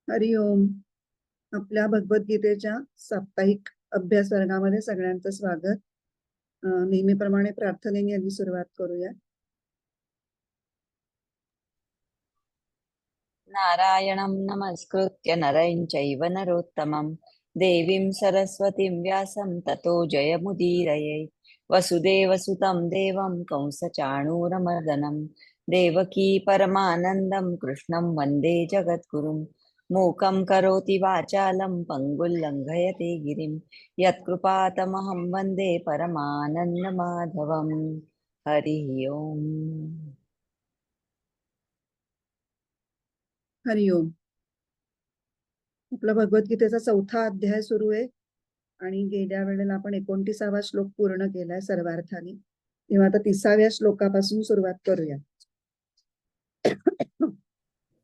हरिओम. आपल्या भगवद्गीतेच्या साप्ताहिक अभ्यास वर्गामध्ये सगळ्यांचं स्वागत. नेहमीप्रमाणे प्रार्थनेने आधी सुरुवात करूया. नारायणं नमस्कृत्य नरं चैव नरोत्तमं देवीं सरस्वतीं व्यासं ततो जयमुदीरये. वसुदेवसुतं देवं कंसचाणूरमर्दनं देवकी परमानन्दं कृष्णं वन्दे जगद्गुरुं. मूकं करोति वाचालं पङ्गुं लङ्घयते गिरिं यत्कृपातमहं वन्दे परमानन्दमाधवं. हरिः ओम्. हरिओम. आपला भगवद्गीतेचा 4था अध्याय सुरू आहे आणि गेल्या वेळेला आपण 29वा श्लोक पूर्ण केलाय सर्वार्थाने. तेव्हा आता 30व्या श्लोकापासून सुरुवात करूया.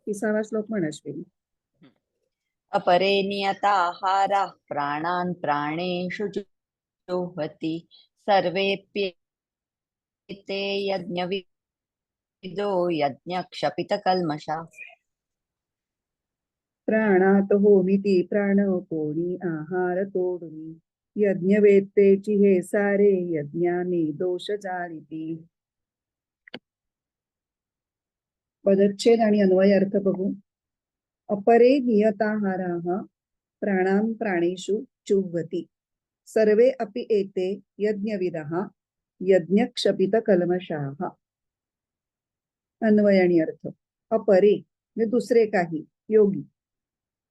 30वा श्लोक म्हण अश्विनी. अपरे नियताहाराः प्राणान् प्राणेषु जुह्वति सर्वेऽप्येते यज्ञविदो यज्ञक्षपितकल्मषाः. प्राणात होमिती प्राण कोणी आहार तोडुनी यज्ञवेत्तेची हे सारे यज्ञाने दोष जाळीती. पदच्छेद आणि अन्वय अर्थ बघू. अपरे नियताहाराः प्राणान् प्राणेषु जुह्वति सर्वे अपि एते यज्ञविदः यज्ञक्षपितकल्मषाः. अन्वय आणि अर्थ. अपरे म्हणजे दुसरे काही योगी.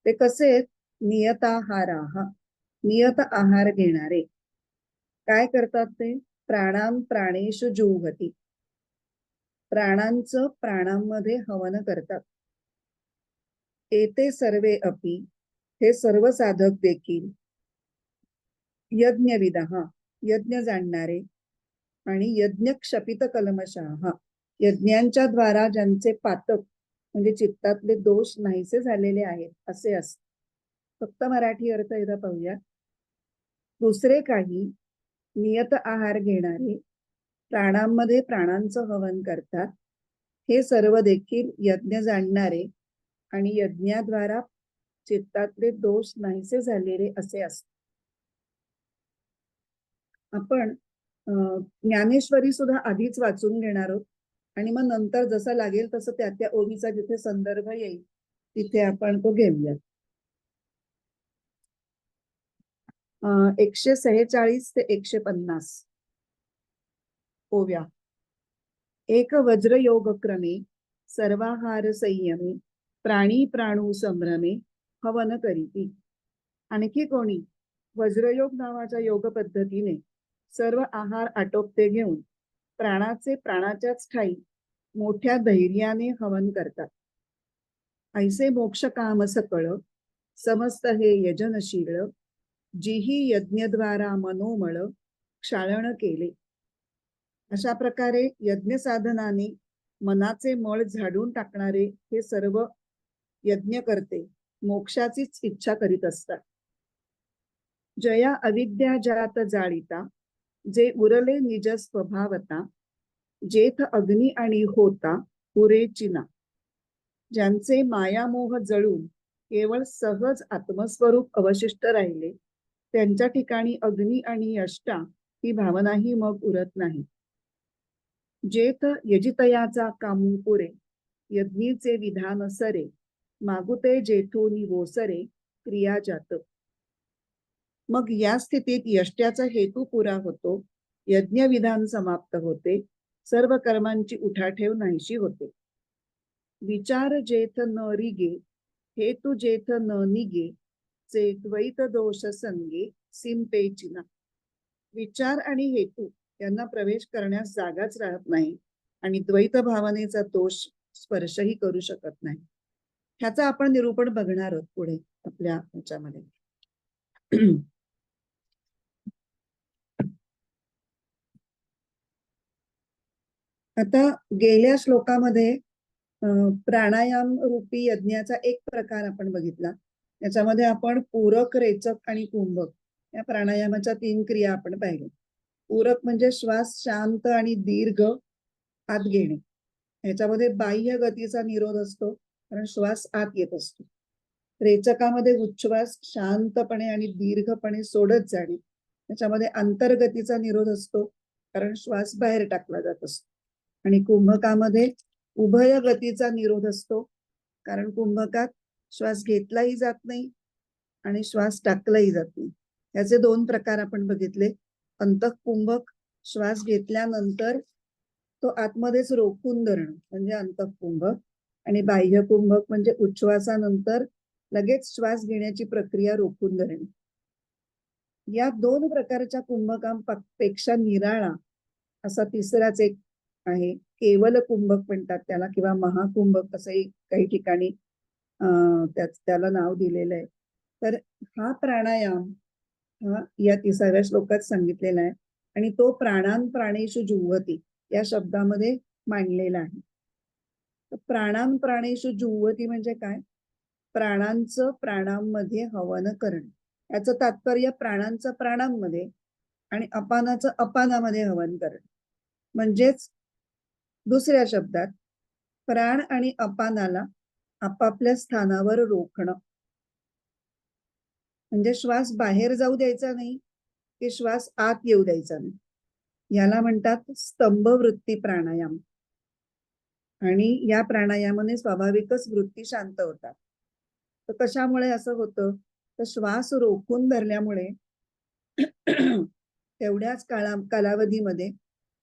ते कसे? नियताहाराः नियत आहार घेणारे. काय करतात ते? प्राणां प्राणेषु जुह्वति प्राणांचं प्राणांमध्ये हवन करतात. एते सर्वे अपि हे सर्व साधक देखील यज्ञविदः यज्ञ जाणणारे आणि यज्ञ क्षपित कल्मषाः यज्ञांच्या द्वारा ज्यांचे पातक म्हणजे चित्तातले दोष नाहीसे झालेले आहेत असे असत. फक्त मराठी अर्थ एकदा पाहूया. दुसरे काही नियत आहार घेणारे प्राणांमध्ये प्राणांचं हवन करतात. हे सर्व देखील यज्ञ जाणणारे आणि यज्ञाद्वारा चित्तातले दोष नाहीसे झालेले असे असत. आपण ज्ञानेश्वरी सुद्धा आधीच वाचून घेणार आहोत आणि मग नंतर जसं लागेल तसं त्या त्या ओवीचा जिथे संदर्भ येईल तिथे आपण तो घेऊया. 146 ते 150 ओव्या. एक वज्रयोग क्रमे सर्वाहार संयमी प्राणी प्राणू संभ्रमे हवन करीती. आणखी कोणी वज्रयोग नावाच्या योग पद्धतीने सर्व आहार आटोपते घेऊन प्राणाचे प्राणाच्याच ठाई मोठ्या धैर्याने हवन करतात. ऐसे मोक्ष काम सकळ समस्त हे यजनशील जिही यज्ञद्वारा मनोमळ क्षाळन केले. अशा प्रकारे यज्ञ साधनाने मनाचे मळ झाडून टाकणारे हे सर्व यज्ञ करते मोक्षाचीच इच्छा करीत असतात. जया अविद्या जात जाळीता जे उरले निज स्वभावता जेथ अग्नी आणि होता पुरे चिना. ज्यांचे मायामोह जळून केवळ सहज आत्मस्वरूप अवशिष्ट राहिले त्यांच्या ठिकाणी अग्नी आणि अष्टा ही भावनाही मग उरत नाही. जेथ यजितयाचा कामू पुरे यज्ञीचे विधान सरे मागुते जेथोनी वोसरे क्रिया जात. मग या स्थितीत यष्ट्याचा हेतू पुरा होतो, यज्ञ विधान समाप्त होते, सर्व कर्मांची उठाठेव नाहीशी होते. विचार जेथ न रिगे हेतू जेथ न निगे चे द्वैत दोष संगे सिंपेचिना. विचार आणि हेतू यांना प्रवेश करण्यास जागाच राहत नाही आणि द्वैत भावनेचा दोष स्पर्शही करू शकत नाही. ह्याचा आपण निरूपण बघणार आहोत पुढे आपल्या ह्याच्यामध्ये. आता गेल्या श्लोकामध्ये प्राणायाम रूपी यज्ञाचा एक प्रकार आपण बघितला. याच्यामध्ये आपण पूरक, रेचक आणि कुंभक या प्राणायामाच्या 3 क्रिया आपण पाहिल्या. पूरक म्हणजे श्वास शांत आणि दीर्घ आत घेणे. ह्याच्यामध्ये बाह्य गतीचा निरोध असतो, कारण श्वास आत येत असतो. रेचकामध्ये उच्छ्वास शांतपणे आणि दीर्घपणे सोडत जाणे. त्याच्यामध्ये अंतर्गतीचा निरोध असतो, कारण श्वास बाहेर टाकला जात असतो. आणि कुंभकामध्ये उभय गतीचा निरोध असतो, कारण कुंभकात श्वास घेतलाही जात नाही आणि श्वास टाकलाही जात नाही. याचे दोन प्रकार आपण बघितले. अंतःकुंभक, श्वास घेतल्यानंतर तो आतमध्येच रोखून धरणं म्हणजे अंतःकुंभक, आणि बाह्य कुंभक म्हणजे उच्छ्वासानंतर लगेच श्वास घेण्याची प्रक्रिया रोखून धरणे. या दोन प्रकारच्या कुंभकांपेक्षा निराळा असा तिसराच एक आहे, केवल कुंभक म्हणतात त्याला, किंवा महाकुंभक असंही काही ठिकाणी त्याला नाव दिलेलं आहे. तर हा प्राणायाम हा या 30व्या श्लोकात सांगितलेला आहे, आणि तो प्राणान प्राणेषु जुह्वति या शब्दामध्ये मांडलेला आहे. प्राणान प्राणेषु जुह्वति म्हणजे काय? प्राणांचं प्राणांमध्ये हवन करणं. याचं तात्पर्य प्राणांचं प्राणांमध्ये आणि अपानाचं अपानामध्ये हवन करणं. म्हणजेच दुसऱ्या शब्दात प्राण आणि अपानाला आपापल्या स्थानावर रोखणं. म्हणजे श्वास बाहेर जाऊ द्यायचा नाही की श्वास आत येऊ द्यायचा नाही. याला म्हणतात स्तंभवृत्ती प्राणायाम. आणि या प्राणायामाने स्वाभाविकच वृत्ती शांत होतात. तर कशामुळे असं होतं? तर श्वास रोखून धरल्यामुळे तेवढ्याच कालावधीमध्ये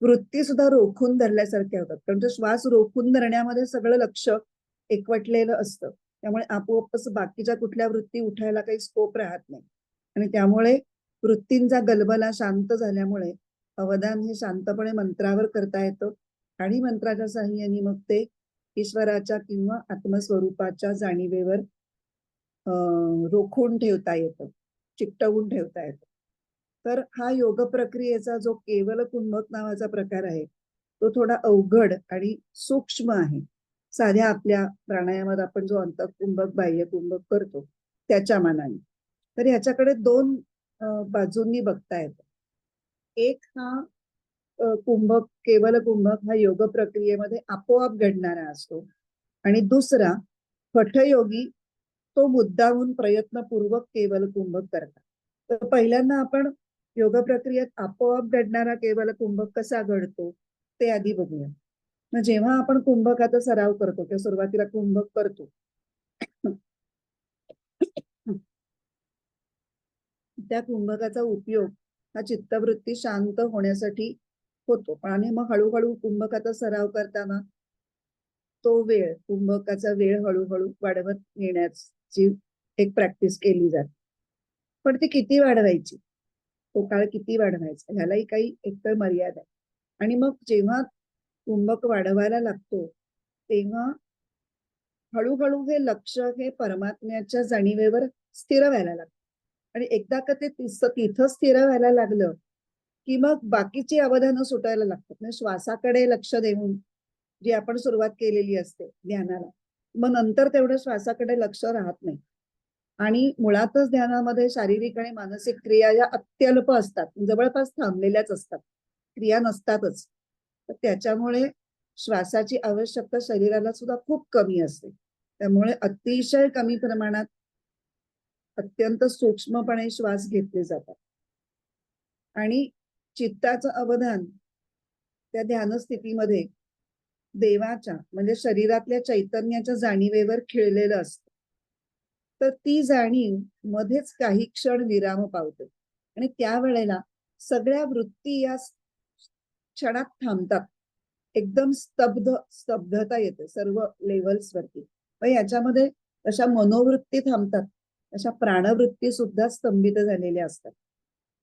वृत्ती सुद्धा रोखून धरल्यासारख्या होतात. कारण तो श्वास रोखून धरण्यामध्ये सगळं लक्ष एकवटलेलं असतं. त्यामुळे आपोआपच बाकीच्या कुठल्या वृत्ती उठायला काही स्कोप राहत नाही. आणि त्यामुळे वृत्तींचा गलबला शांत झाल्यामुळे अवधान हे शांतपणे मंत्रावर करता येतं, आणि मंत्राच्या साहाय्याने मग ते ईश्वराच्या किंवा आत्मस्वरूपाच्या जाणीवेवर रोखून ठेवता येतं, चिकटवून ठेवता येतं. तर हा योग प्रक्रियेचा जो केवल कुंभक नावाचा प्रकार आहे तो थोडा अवघड आणि सूक्ष्म आहे. साध्या आपल्या प्राणायामात आपण जो अंतःकुंभक बाह्य कुंभक करतो त्याच्या मानाने. तर ह्याच्याकडे दोन बाजूंनी बघता येतं. एक हा कुंभक, केवल कुंभक हा योग प्रक्रियेमध्ये आपोआप घडणारा असतो, आणि दुसरा हठयोगी तो मुद्दामून प्रयत्नपूर्वक केवल कुंभक करतात. तर पहिल्यांदा आपण योग प्रक्रियेत आपोआप घडणारा केवल कुंभक कसा घडतो ते आधी बघूया. मग जेव्हा आपण कुंभकाचा सराव करतो किंवा सुरुवातीला कुंभक करतो त्या कुंभकाचा उपयोग हा चित्तवृत्ती शांत होण्यासाठी होतो. आणि मग हळूहळू कुंभकाचा सराव करताना तो वेळ, कुंभकाचा वेळ हळूहळू वाढवत नेण्याची एक प्रॅक्टिस केली जाते. पण ती किती वाढवायची, तो काळ किती वाढवायचा, ह्यालाही काही एकतर मर्यादा आहे. आणि मग जेव्हा कुंभक वाढवायला लागतो तेव्हा हळूहळू हे लक्ष हे परमात्म्याच्या जाणीवेवर स्थिर व्हायला लागतं. आणि एकदा का ते तिथं स्थिर व्हायला लागलं की मग बाकीची अवधानं सुटायला लागतात. म्हणजे श्वासाकडे लक्ष देऊन जी आपण सुरुवात केलेली असते ध्यानाला, मग नंतर तेवढं श्वासाकडे लक्ष राहत नाही. आणि मुळातच ध्यानामध्ये शारीरिक आणि मानसिक क्रिया या अत्यल्प असतात, जवळपास थांबलेल्याच असतात, क्रिया नसतातच. तर त्याच्यामुळे श्वासाची आवश्यकता शरीराला सुद्धा खूप कमी असते. त्यामुळे अतिशय कमी प्रमाणात अत्यंत सूक्ष्मपणे श्वास घेतले जातात. आणि चित्ताचं अवधान त्या ध्यानस्थितीमध्ये देवाच्या म्हणजे शरीरातल्या चैतन्याच्या जाणीवेवर खिळलेलं असतं. तर ती जाणीव मध्येच काही क्षण विराम पावते, आणि त्यावेळेला सगळ्या वृत्ती या क्षणात थांबतात. एकदम स्तब्धता येते सर्व लेव्हल्स वरती. याच्यामध्ये अशा मनोवृत्ती थांबतात, अशा प्राणवृत्ती सुद्धा स्तंभित झालेल्या असतात.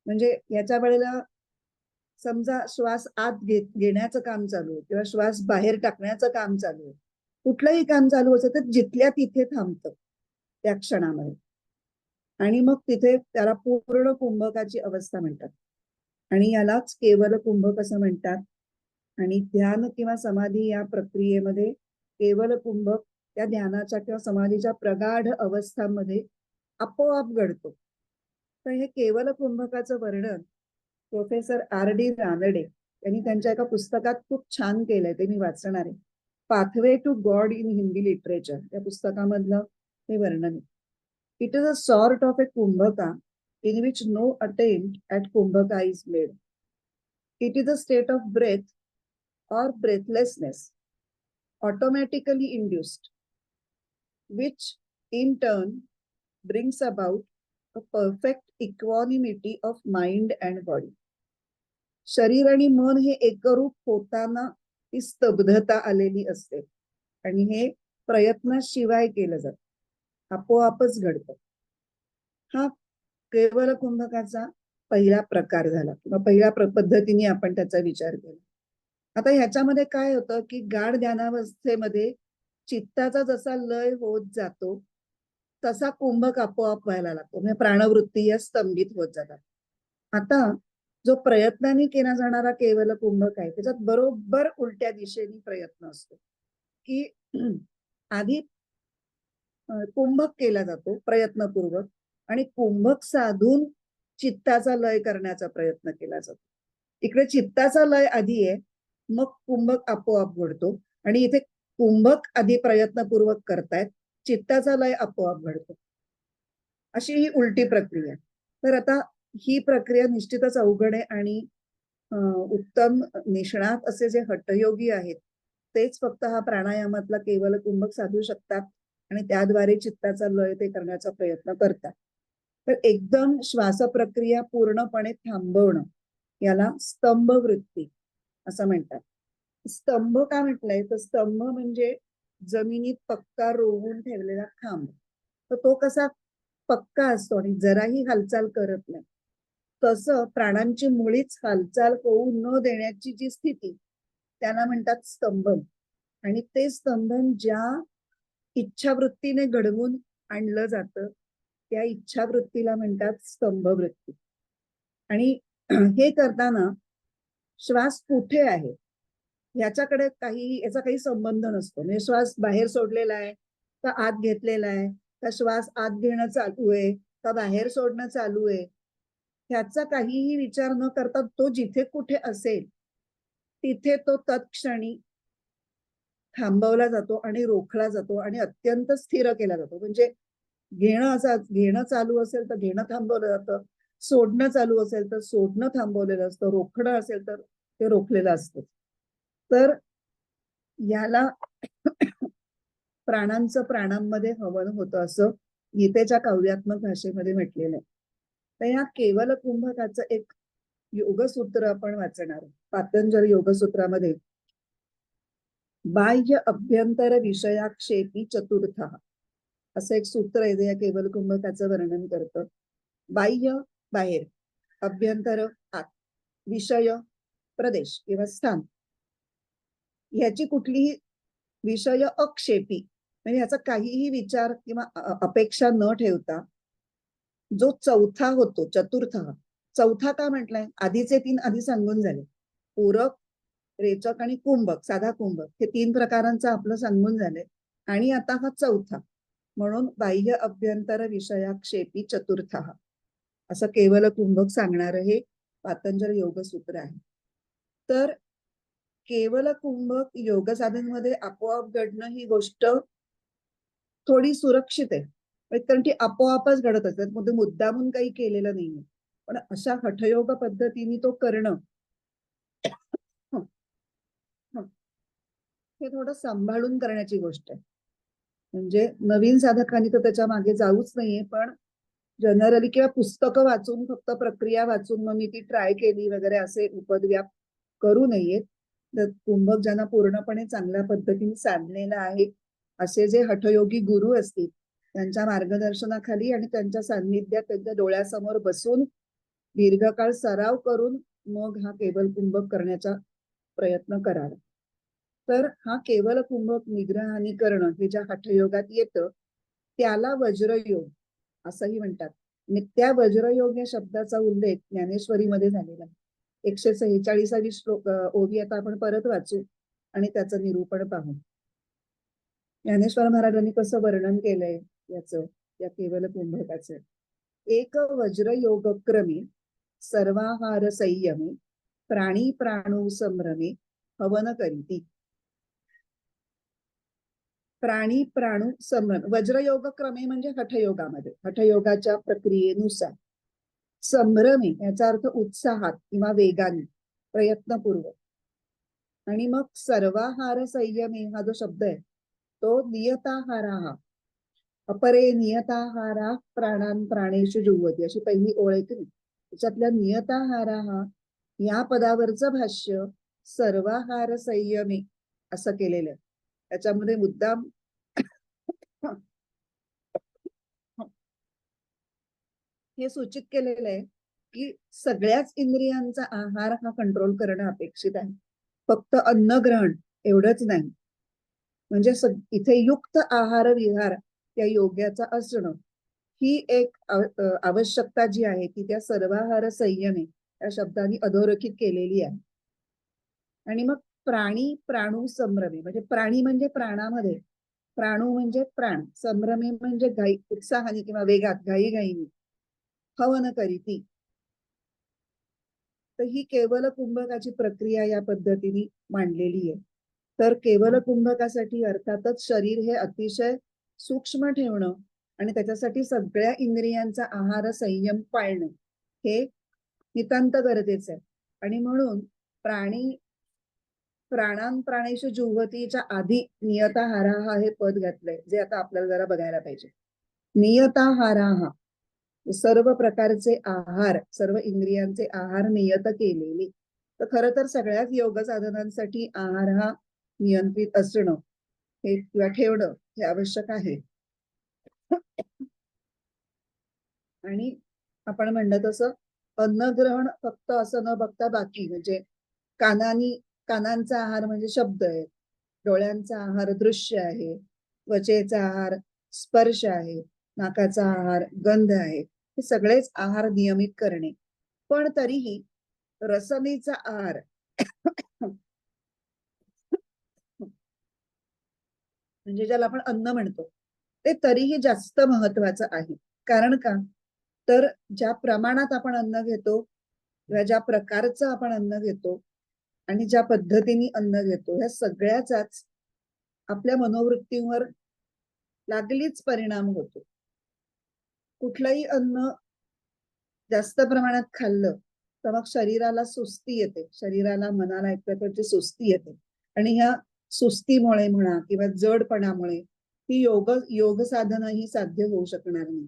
म्हणजे याच्या वेळेला समजा श्वास आत घेण्याचं काम चालू आहे किंवा श्वास बाहेर टाकण्याचं काम चालू आहे, कुठलंही काम चालू असेल तर जिथल्या तिथे थांबतं त्या क्षणामध्ये. आणि मग तिथे त्याला पूर्ण कुंभकाची अवस्था म्हणतात, आणि यालाच केवल कुंभक असं म्हणतात. आणि ध्यान किंवा समाधी या प्रक्रियेमध्ये केवल कुंभक त्या ध्यानाच्या किंवा समाधीच्या प्रगाढ अवस्थांमध्ये आपोआप घडतो. तर हे केवल कुंभकाचं वर्णन प्रोफेसर R.D. रानडे त्यांनी त्यांच्या एका पुस्तकात खूप छान केलंय, ते मी वाचणार आहे. Pathway to God in Hindi literature या पुस्तकामधलं हे वर्णन. It is a sort of a kumbhaka in which no attempt at kumbhaka is made. It is a state of breath or breathlessness automatically induced, which in turn brings about a perfect equanimity of mind and body. शरीर आणि मन हे एकरूप होताना ती स्तब्धता आलेली असते आणि हे प्रयत्नाशिवाय केलं जातं, आपोआपच घडतं. हा केवल कुंभकाचा पहिला प्रकार झाला किंवा पहिल्या पद्धतीने आपण त्याचा विचार केला. आता ह्याच्यामध्ये काय होतं की गाढ ध्यानावस्थेमध्ये चित्ताचा जसा लय होत जातो तसा कुंभक आपोआप व्हायला लागतो, म्हणजे प्राणवृत्ती या स्तंभित होत जातात. आता जो प्रयत्नाने केला जाणारा केवल कुंभक आहे त्याच्यात बरोबर उलट्या दिशेने प्रयत्न असतो की आधी कुंभक केला जातो प्रयत्नपूर्वक आणि कुंभक साधून चित्ताचा लय करण्याचा प्रयत्न केला जातो. इकडे चित्ताचा लय आधी आहे, मग कुंभक आपोआप घडतो आणि इथे कुंभक आधी प्रयत्नपूर्वक करतायत, चित्ताचा लय आपोआप घडतो. अशी ही उलटी प्रक्रिया. तर आता ही प्रक्रिया निश्चितच अवघड आहे आणि उत्तम निष्णात असे जे हठयोगी आहेत तेच फक्त हा प्राणायामातला केवल कुंभक साधू शकतात आणि त्याद्वारे चित्ताचा लय ते करण्याचा प्रयत्न करतात. तर एकदम श्वास प्रक्रिया पूर्णपणे थांबवणं याला स्तंभ वृत्ती असं म्हणतात. स्तंभ का म्हटलंय तर स्तंभ म्हणजे जमिनीत पक्का रोवून ठेवलेला खांब. तर तो कसा पक्का असतो आणि जराही हालचाल करत नाही, तसं प्राणांची मुळीच हालचाल होऊ न देण्याची जी स्थिती त्याला म्हणतात स्तंभन. आणि ते स्तंभन ज्या इच्छावृत्तीने घडवून आणलं जातं त्या इच्छावृत्तीला म्हणतात स्तंभवृत्ती. आणि हे करताना श्वास कुठे आहे याच्याकडे याचा काही संबंध नसतो. म्हणजे श्वास बाहेर सोडलेला आहे का आत घेतलेला आहे, का श्वास आत घेणं चालू आहे का बाहेर सोडणं चालू आहे, ह्याचा काहीही विचार न करता तो जिथे कुठे असेल तिथे तो तत्क्षणी थांबवला जातो आणि रोखला जातो आणि अत्यंत स्थिर केला जातो. म्हणजे घेणं चालू असेल तर घेणं थांबवलं जातं, सोडणं चालू असेल तर सोडणं थांबवलेलं असतं, रोखणं असेल तर ते रोखलेलं असतं. तर याला प्राणांचं प्राणांमध्ये हवन होतं असं गीतेच्या काव्यात्मक भाषेमध्ये म्हटलेलं आहे. तर या केवल कुंभकाचं एक योगसूत्र आपण वाचणार. पातंजल योगसूत्रामध्ये बाह्य अभ्यंतर विषयाक्षेपी चतुर्थ असं एक सूत्र आहे जे या केवल कुंभकाचं वर्णन करतं. बाह्य बाहेर, अभ्यंतर आत, विषय प्रदेश किंवा स्थान, ह्याची कुठलीही विषय अक्षेपी म्हणजे ह्याचा काहीही विचार किंवा अपेक्षा न ठेवता जो चौथा होतो, चतुर्थ. चौथा का म्हटलंय, आधीचे तीन आधी सांगून झाले, पूरक, रेचक आणि कुंभक, साधा कुंभक, हे तीन प्रकारांचं आपलं सांगून झालंय. आणि आता हा चौथा म्हणून बाह्य अभ्यंतर विषयाक्षेपी चतुर्थ असं केवल कुंभक सांगणार हे पातंजल योगसूत्र आहे. तर केवल कुंभक योग साधनेमध्ये आपोआप घडणं ही गोष्ट थोडी सुरक्षित आहे, कारण ती आपोआपच घडत असतात, मध्ये मुद्दामून काही केलेलं नाहीये. पण अशा हठयोग पद्धतीने तो करणं हे थोडं सांभाळून करण्याची गोष्ट आहे. म्हणजे नवीन साधकांनी तर त्याच्या मागे जाऊच नाहीये, पण जनरली किंवा पुस्तकं वाचून फक्त प्रक्रिया वाचून मग मी ती ट्राय केली वगैरे असे उपद्व्याप करू नयेत. तर कुंभक ज्यांना पूर्णपणे चांगल्या पद्धतीने साधलेला आहे असे जे हठयोगी गुरु असतील त्यांच्या मार्गदर्शनाखाली आणि त्यांच्या सान्निध्यात त्यांच्या डोळ्यासमोर बसून दीर्घकाळ सराव करून मग हा केवल कुंभक करण्याचा प्रयत्न करावा. तर हा केवल कुंभक निग्रहाने करणं हे ज्या हठयोगात येतं त्याला वज्रयोग असंही म्हणतात. आणि त्या वज्रयोग या शब्दाचा उल्लेख ज्ञानेश्वरीमध्ये झालेला आहे. 146वी श्लोक ओवी आता आपण परत वाचू आणि त्याचं निरूपण पाहू. ज्ञानेश्वर महाराजांनी कसं वर्णन केलंय याचं, या केवल कुंभकाचं. एक वज्रयोगक्रमी सर्वाहार संयमी प्राणी प्राणू संभ्रमे हवन करीती. प्राणी प्राणू संभ्रम वज्रयोग क्रमे म्हणजे हठयोगामध्ये हठयोगाच्या प्रक्रियेनुसार. संभ्रमे याचा अर्थ उत्साहात किंवा वेगाने प्रयत्नपूर्वक. आणि मग सर्वाहार संयमे हा जो शब्द आहे तो नियताहारा हा अपरे नियताहारा प्राणान प्राणेषु जुह्वति अशी पहिली ओळ आहे की त्याच्यातल्या नियताहारा हा या पदावरचं भाष्य सर्वाहार संयमे असं केलेलं आहे. त्याच्यामध्ये मुद्दाम हे सूचित केलेलं आहे की सगळ्याच इंद्रियांचा आहार हा कंट्रोल करणं अपेक्षित आहे. फक्त अन्न ग्रहण एवढंच नाही. म्हणजे इथे युक्त आहार विहार त्या योग्याचा असणं ही एक आवश्यकता जी आहे ती त्या सर्वाहार संयमे या शब्दाने अधोरेखित केलेली आहे. आणि मग प्राणी प्राणू संभ्रमे म्हणजे प्राणी म्हणजे प्राणामध्ये, प्राणू म्हणजे प्राण, संभ्रमे म्हणजे घाई उत्साहाने किंवा वेगात घाईघाईने हवन करीती. तर ही केवल कुंभकाची प्रक्रिया या पद्धतीने मांडलेली आहे. तर केवल कुंभकासाठी अर्थातच शरीर हे अतिशय सूक्ष्म ठेवणं आणि त्याच्यासाठी सगळ्या इंद्रियांचा आहार संयम पाळणं हे नितांत गरजेचं आहे. आणि म्हणून प्राणान प्राणेषु जुह्वतीच्या आधी नियताहारा हा हे पद घातलंय जे आता आपल्याला जरा बघायला पाहिजे. नियताहारा हा सर्व प्रकारचे आहार सर्व इंद्रियांचे आहार नियत केलेले. तर खरं तर सगळ्याच योग साधनांसाठी आहार हा नियंत्रित असणं हे किंवा ठेवणं हे आवश्यक आहे. आणि आपण म्हणलं तसं अन्नग्रहण फक्त असं न बघता बाकी म्हणजे कानांचा आहार म्हणजे शब्द आहे, डोळ्यांचा आहार दृश्य आहे, त्वचेचा आहार स्पर्श आहे, नाकाचा आहार गंध आहे, हे सगळेच आहार नियमित करणे. पण तरीही रसनेचा आहार म्हणजे ज्याला आपण अन्न म्हणतो ते तरीही जास्त महत्वाचं आहे. कारण का तर ज्या प्रमाणात आपण अन्न घेतो किंवा ज्या प्रकारचं आपण अन्न घेतो आणि ज्या पद्धतीने अन्न घेतो ह्या सगळ्याचाच आपल्या मनोवृत्तीवर लागलीच परिणाम होतो. कुठलंही अन्न जास्त प्रमाणात खाल्लं तर मग शरीराला सुस्ती येते, शरीराला मनाला एक प्रकारची सुस्ती येते. आणि ह्या सुस्तीमुळे म्हणा किंवा जडपणामुळे ही योग साधना ही साध्य होऊ शकणार नाही.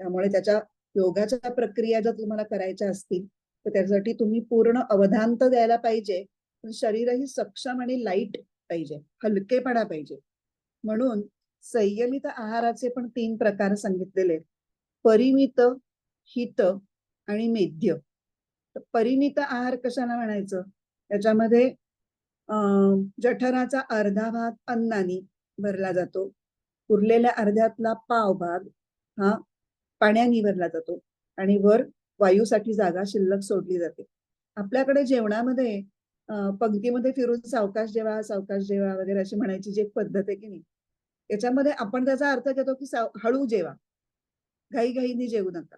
त्यामुळे त्याच्या योगाच्या प्रक्रिया जर तुम्हाला करायच्या असतील तर त्यासाठी तुम्ही पूर्ण अवधान तर द्यायला पाहिजे, पण शरीरही सक्षम आणि लाईट पाहिजे, हलकेपणा पाहिजे. म्हणून संयमित आहाराचे पण 3 प्रकार सांगितलेले: परिमित, हित आणि मेध्य. परिमित आहार कशाला म्हणायचं? त्याच्यामध्ये जठराचा अर्धा भाग अन्नानी भरला जातो, उरलेल्या अर्ध्यातला पाव भाग हा पाण्याने भरला जातो आणि वर वायूसाठी जागा शिल्लक सोडली जाते. आपल्याकडे जेवणामध्ये पंक्तीमध्ये फिरून सावकाश जेवा वगैरे अशी म्हणायची जी एक पद्धत आहे की नाही, त्याच्यामध्ये आपण त्याचा अर्थ घेतो की हळू जेवा, घाईघाईने जेवू नका.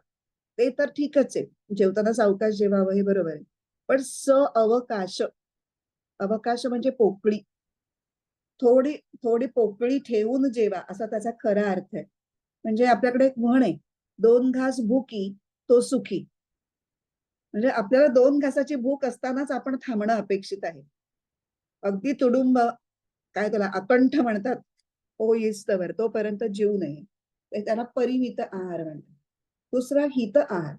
ते तर ठीकच आहे, जेवताना सावकाश जेवावं हे बरोबर आहे. पण अवकाश, अवकाश म्हणजे पोकळी, थोडी थोडी पोकळी ठेवून जेवा असा त्याचा खरा अर्थ आहे. म्हणजे आपल्याकडे एक म्हण आहे, 2 घास भुकी तो सुखी. म्हणजे आपल्याला 2 घासाची भूक असतानाच आपण थांबणं अपेक्षित आहे. अगदी तुडुंब काय त्याला अकंठ म्हणतात ओ येस्तवर तोपर्यंत जीव नये, त्याला परिमित आहार म्हणतात. दुसरा हित आहार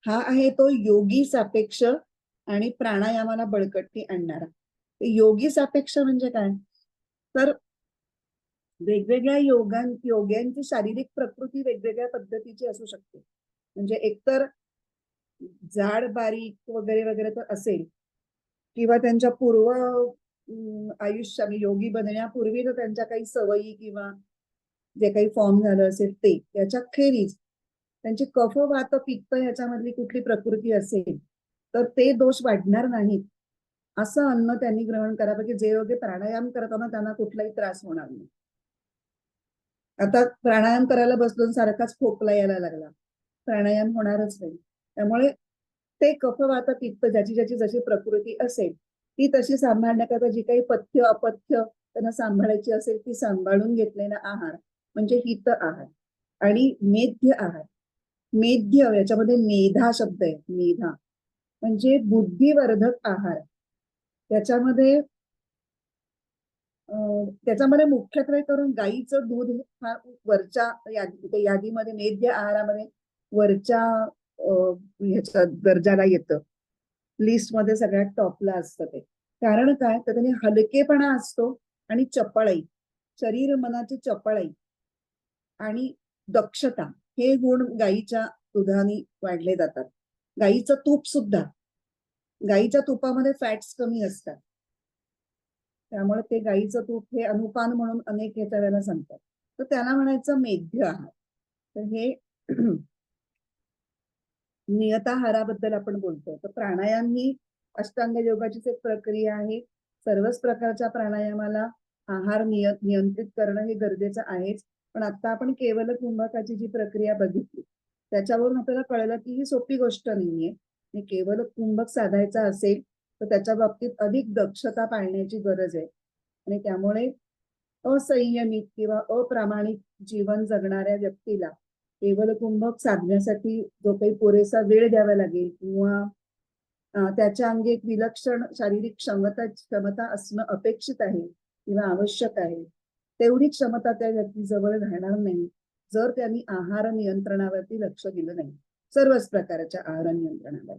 हा आहे तो योगी सापेक्ष आणि प्राणायामाला बळकटी आणणारा. योगी सापेक्ष म्हणजे काय तर वेगवेगळ्या योग्यांची शारीरिक प्रकृती वेगवेगळ्या पद्धतीची असू शकते. म्हणजे एकतर जाड बारीक वगैरे वगैरे तर असेल किंवा त्यांच्या पूर्व आयुष्य योगी बनण्यापूर्वी तर त्यांच्या काही सवयी किंवा जे काही फॉर्म झालं असेल ते त्याच्या खेरीज त्यांची कफ वात पित्त ह्याच्यामधली कुठली प्रकृती असेल तर ते दोष वाढणार नाहीत असं अन्न त्यांनी ग्रहण करावं की जे योग्य प्राणायाम करताना त्यांना कुठलाही त्रास होणार नाही. आता प्राणायाम करायला बसलो सारखाच खोकला यायला लागला, प्राणायाम होणारच नाही. त्यामुळे ते कफ वात पित्त ज्याची ज्याची जशी प्रकृती असेल ती तशी सांभाळण्याकरता जी काही पथ्य अपथ्य त्यांना सांभाळायची असेल ती सांभाळून घेतलेला आहार म्हणजे हित आहार. आणि मेध्य आहार. मेध्य याच्यामध्ये मेधा शब्द आहे. मेधा म्हणजे बुद्धिवर्धक आहार. त्याच्यामध्ये त्याच्यामध्ये मुख्यत्वे करून गाईचं दूध हा वरच्या यादीमध्ये मेध्य आहारामध्ये वरच्या ह्याच्या दर्जाला येतं. लिस्टमध्ये सगळ्यात टॉपला असतं ते. कारण काय तर त्याने हलकेपणा असतो आणि चपळाई, शरीर मनाची चपळाई आणि दक्षता हे गुण गाईच्या दुधाने वाढले जातात. गाईचं तूप सुद्धा, गाईच्या तुपामध्ये फॅट्स कमी असतात. त्यामुळे ते गाईचं तूप हे अनुपान म्हणून अनेक ह्याच्या वेळेला सांगतात. तर त्याला म्हणायचं मेध्य आहार. तर हे नियताहाराबद्दल आपण बोलतो. तर प्राणायाम ही अष्टांग योगाचीच एक प्रक्रिया आहे. सर्वच प्रकारच्या प्राणायामाला आहार नियंत्रित करणं हे गरजेचं आहेच. पण आता आपण केवल कुंभकाची जी प्रक्रिया बघितली त्याच्यावरून आपल्याला कळलं की ही सोपी गोष्ट नाहीये. केवल कुंभक साधायचा असेल तर त्याच्या बाबतीत अधिक दक्षता पाळण्याची गरज आहे. आणि त्यामुळे असंयमित किंवा अप्रामाणिक जीवन जगणाऱ्या व्यक्तीला केवल कुंभक साधण्यासाठी जो काही पुरेसा वेळ द्यावा लागेल किंवा त्याच्या अंगी एक विलक्षण शारीरिक क्षमता असणं अपेक्षित आहे किंवा आवश्यक आहे, तेवढी क्षमता त्या व्यक्तीजवळ राहणार नाही जर त्यांनी आहार नियंत्रणावरती लक्ष दिलं नाही. सर्वच प्रकारच्या आहार नियंत्रणावर.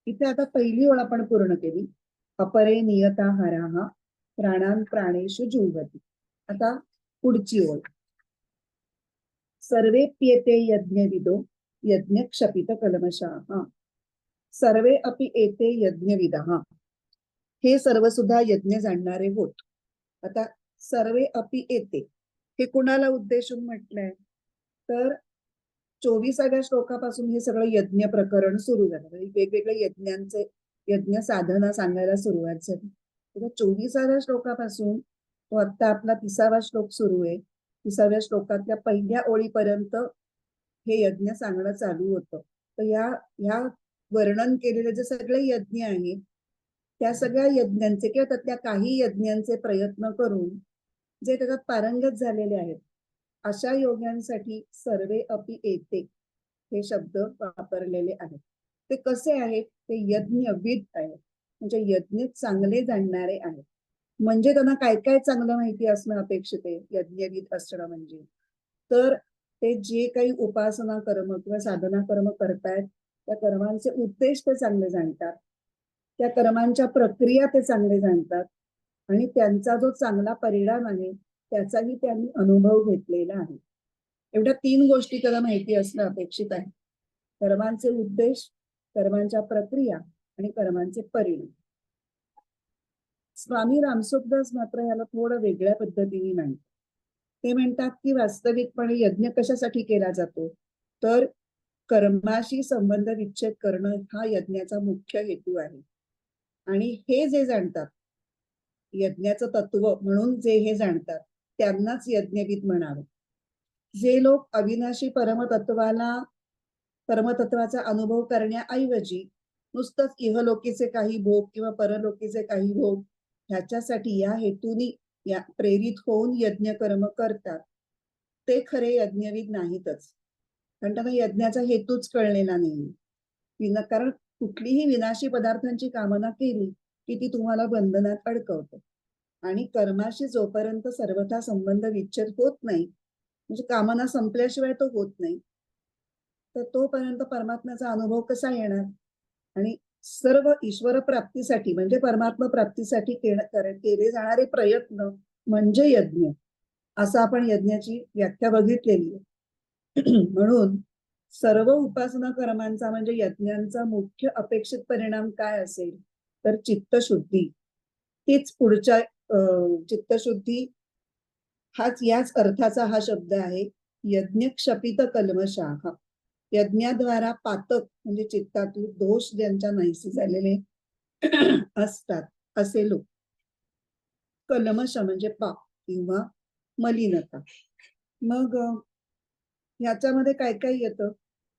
इथे आता पहिली ओळ आपण पूर्ण केली. अपरे नियताहाराः प्राणान् प्राणेषु जुह्वति. आता पुढची ओळ. सर्वेप्येते यज्ञविदो यज्ञक्षपित कल्मषाः. सर्वे अपि एते यज्ञविदः. हे सर्व सुद्धा यज्ञ जाणणारे होत. आता सर्वे अपि एते हे कुणाला उद्देशून म्हटलंय तर 24व्या श्लोकापासून हे सगळं यज्ञ प्रकरण सुरू झालं. वेगवेगळे यज्ञांचे यज्ञ साधना सांगायला सुरुवात झाली. 24व्या श्लोकापासून तो आता आपला 30वा श्लोक सुरू आहे. 30व्या श्लोकातल्या पहिल्या ओळीपर्यंत हे यज्ञ सांगणं चालू होतं. तर या वर्णन केलेले जे सगळे यज्ञ आहेत त्या सगळ्या यज्ञांचे किंवा त्यातल्या काही यज्ञांचे प्रयत्न करून जे त्याच्यात पारंगत झालेले आहेत अशा योग्यांसाठी सर्वे अपि एते हे शब्द वापरलेले आहेत. ते कसे आहेत? ते यज्ञविद आहेत. म्हणजे यज्ञ चांगले जाणणारे आहेत. म्हणजे त्यांना काय काय चांगलं माहिती असणं अपेक्षित आहे यज्ञविद असणं म्हणजे. तर ते जे काही उपासना कर्म किंवा साधना कर्म करतायत त्या कर्मांचे उद्देश ते चांगले जाणतात. त्या कर्मांच्या प्रक्रिया ते चांगले जाणतात आणि त्यांचा जो चांगला परिणाम आहे त्याचाही त्यांनी अनुभव घेतलेला आहे. एवढ्या 3 गोष्टी त्याला माहिती असणं अपेक्षित आहे. कर्मांचे उद्देश, कर्मांच्या प्रक्रिया आणि कर्मांचे परिणाम. स्वामी रामसुखदास मात्र याला थोडं वेगळ्या पद्धतीने मांडतात. ते म्हणतात की वास्तविकपणे यज्ञ कशासाठी केला जातो तर कर्माशी संबंध विच्छेद करणं हा यज्ञाचा मुख्य हेतू आहे. आणि हे जे जाणतात यज्ञाचं तत्व म्हणून जे हे जाणतात त्यांनाच यज्ञविद म्हणावे. जे लोक अविनाशी परमतत्वाचा अनुभव करण्याऐवजी नुसतंच इहलोकीचे काही भोग किंवा परलोकीचे काही भोग ह्याच्यासाठी या हेतूनी प्रेरित होऊन यज्ञ कर्म करतात ते खरे यज्ञविद नाहीतच. कारण त्यांना यज्ञाचा हेतूच कळलेला नाही. कारण कुठलीही विनाशी पदार्थांची कामना केली की ती तुम्हाला बंधनात अडकवते. आणि कर्माशी जोपर्यंत सर्वथा संबंध विच्छेद होत नाही म्हणजे कामना संपल्याशिवाय तो होत नाही तर तोपर्यंत परमात्म्याचा अनुभव कसा येणार. आणि सर्व ईश्वर प्राप्तीसाठी म्हणजे परमात्मा प्राप्तीसाठी केले जाणारे प्रयत्न म्हणजे यज्ञ असं आपण यज्ञाची व्याख्या बघितलेली आहे. म्हणून सर्व उपासना कर्मांचा म्हणजे यज्ञांचा मुख्य अपेक्षित परिणाम काय असेल तर चित्तशुद्धी. तीच पुढच्या चित्तशुद्धी याच अर्थाचा हा शब्द आहे. यज्ञ क्षपित कल्मषाः. यज्ञाद्वारा पातक म्हणजे चित्तातील दोष ज्यांच्या नाहीसे झालेले असतात असे लोक. कल्मष म्हणजे पाप किंवा मलिनता. मग ह्याच्यामध्ये काय काय येतं,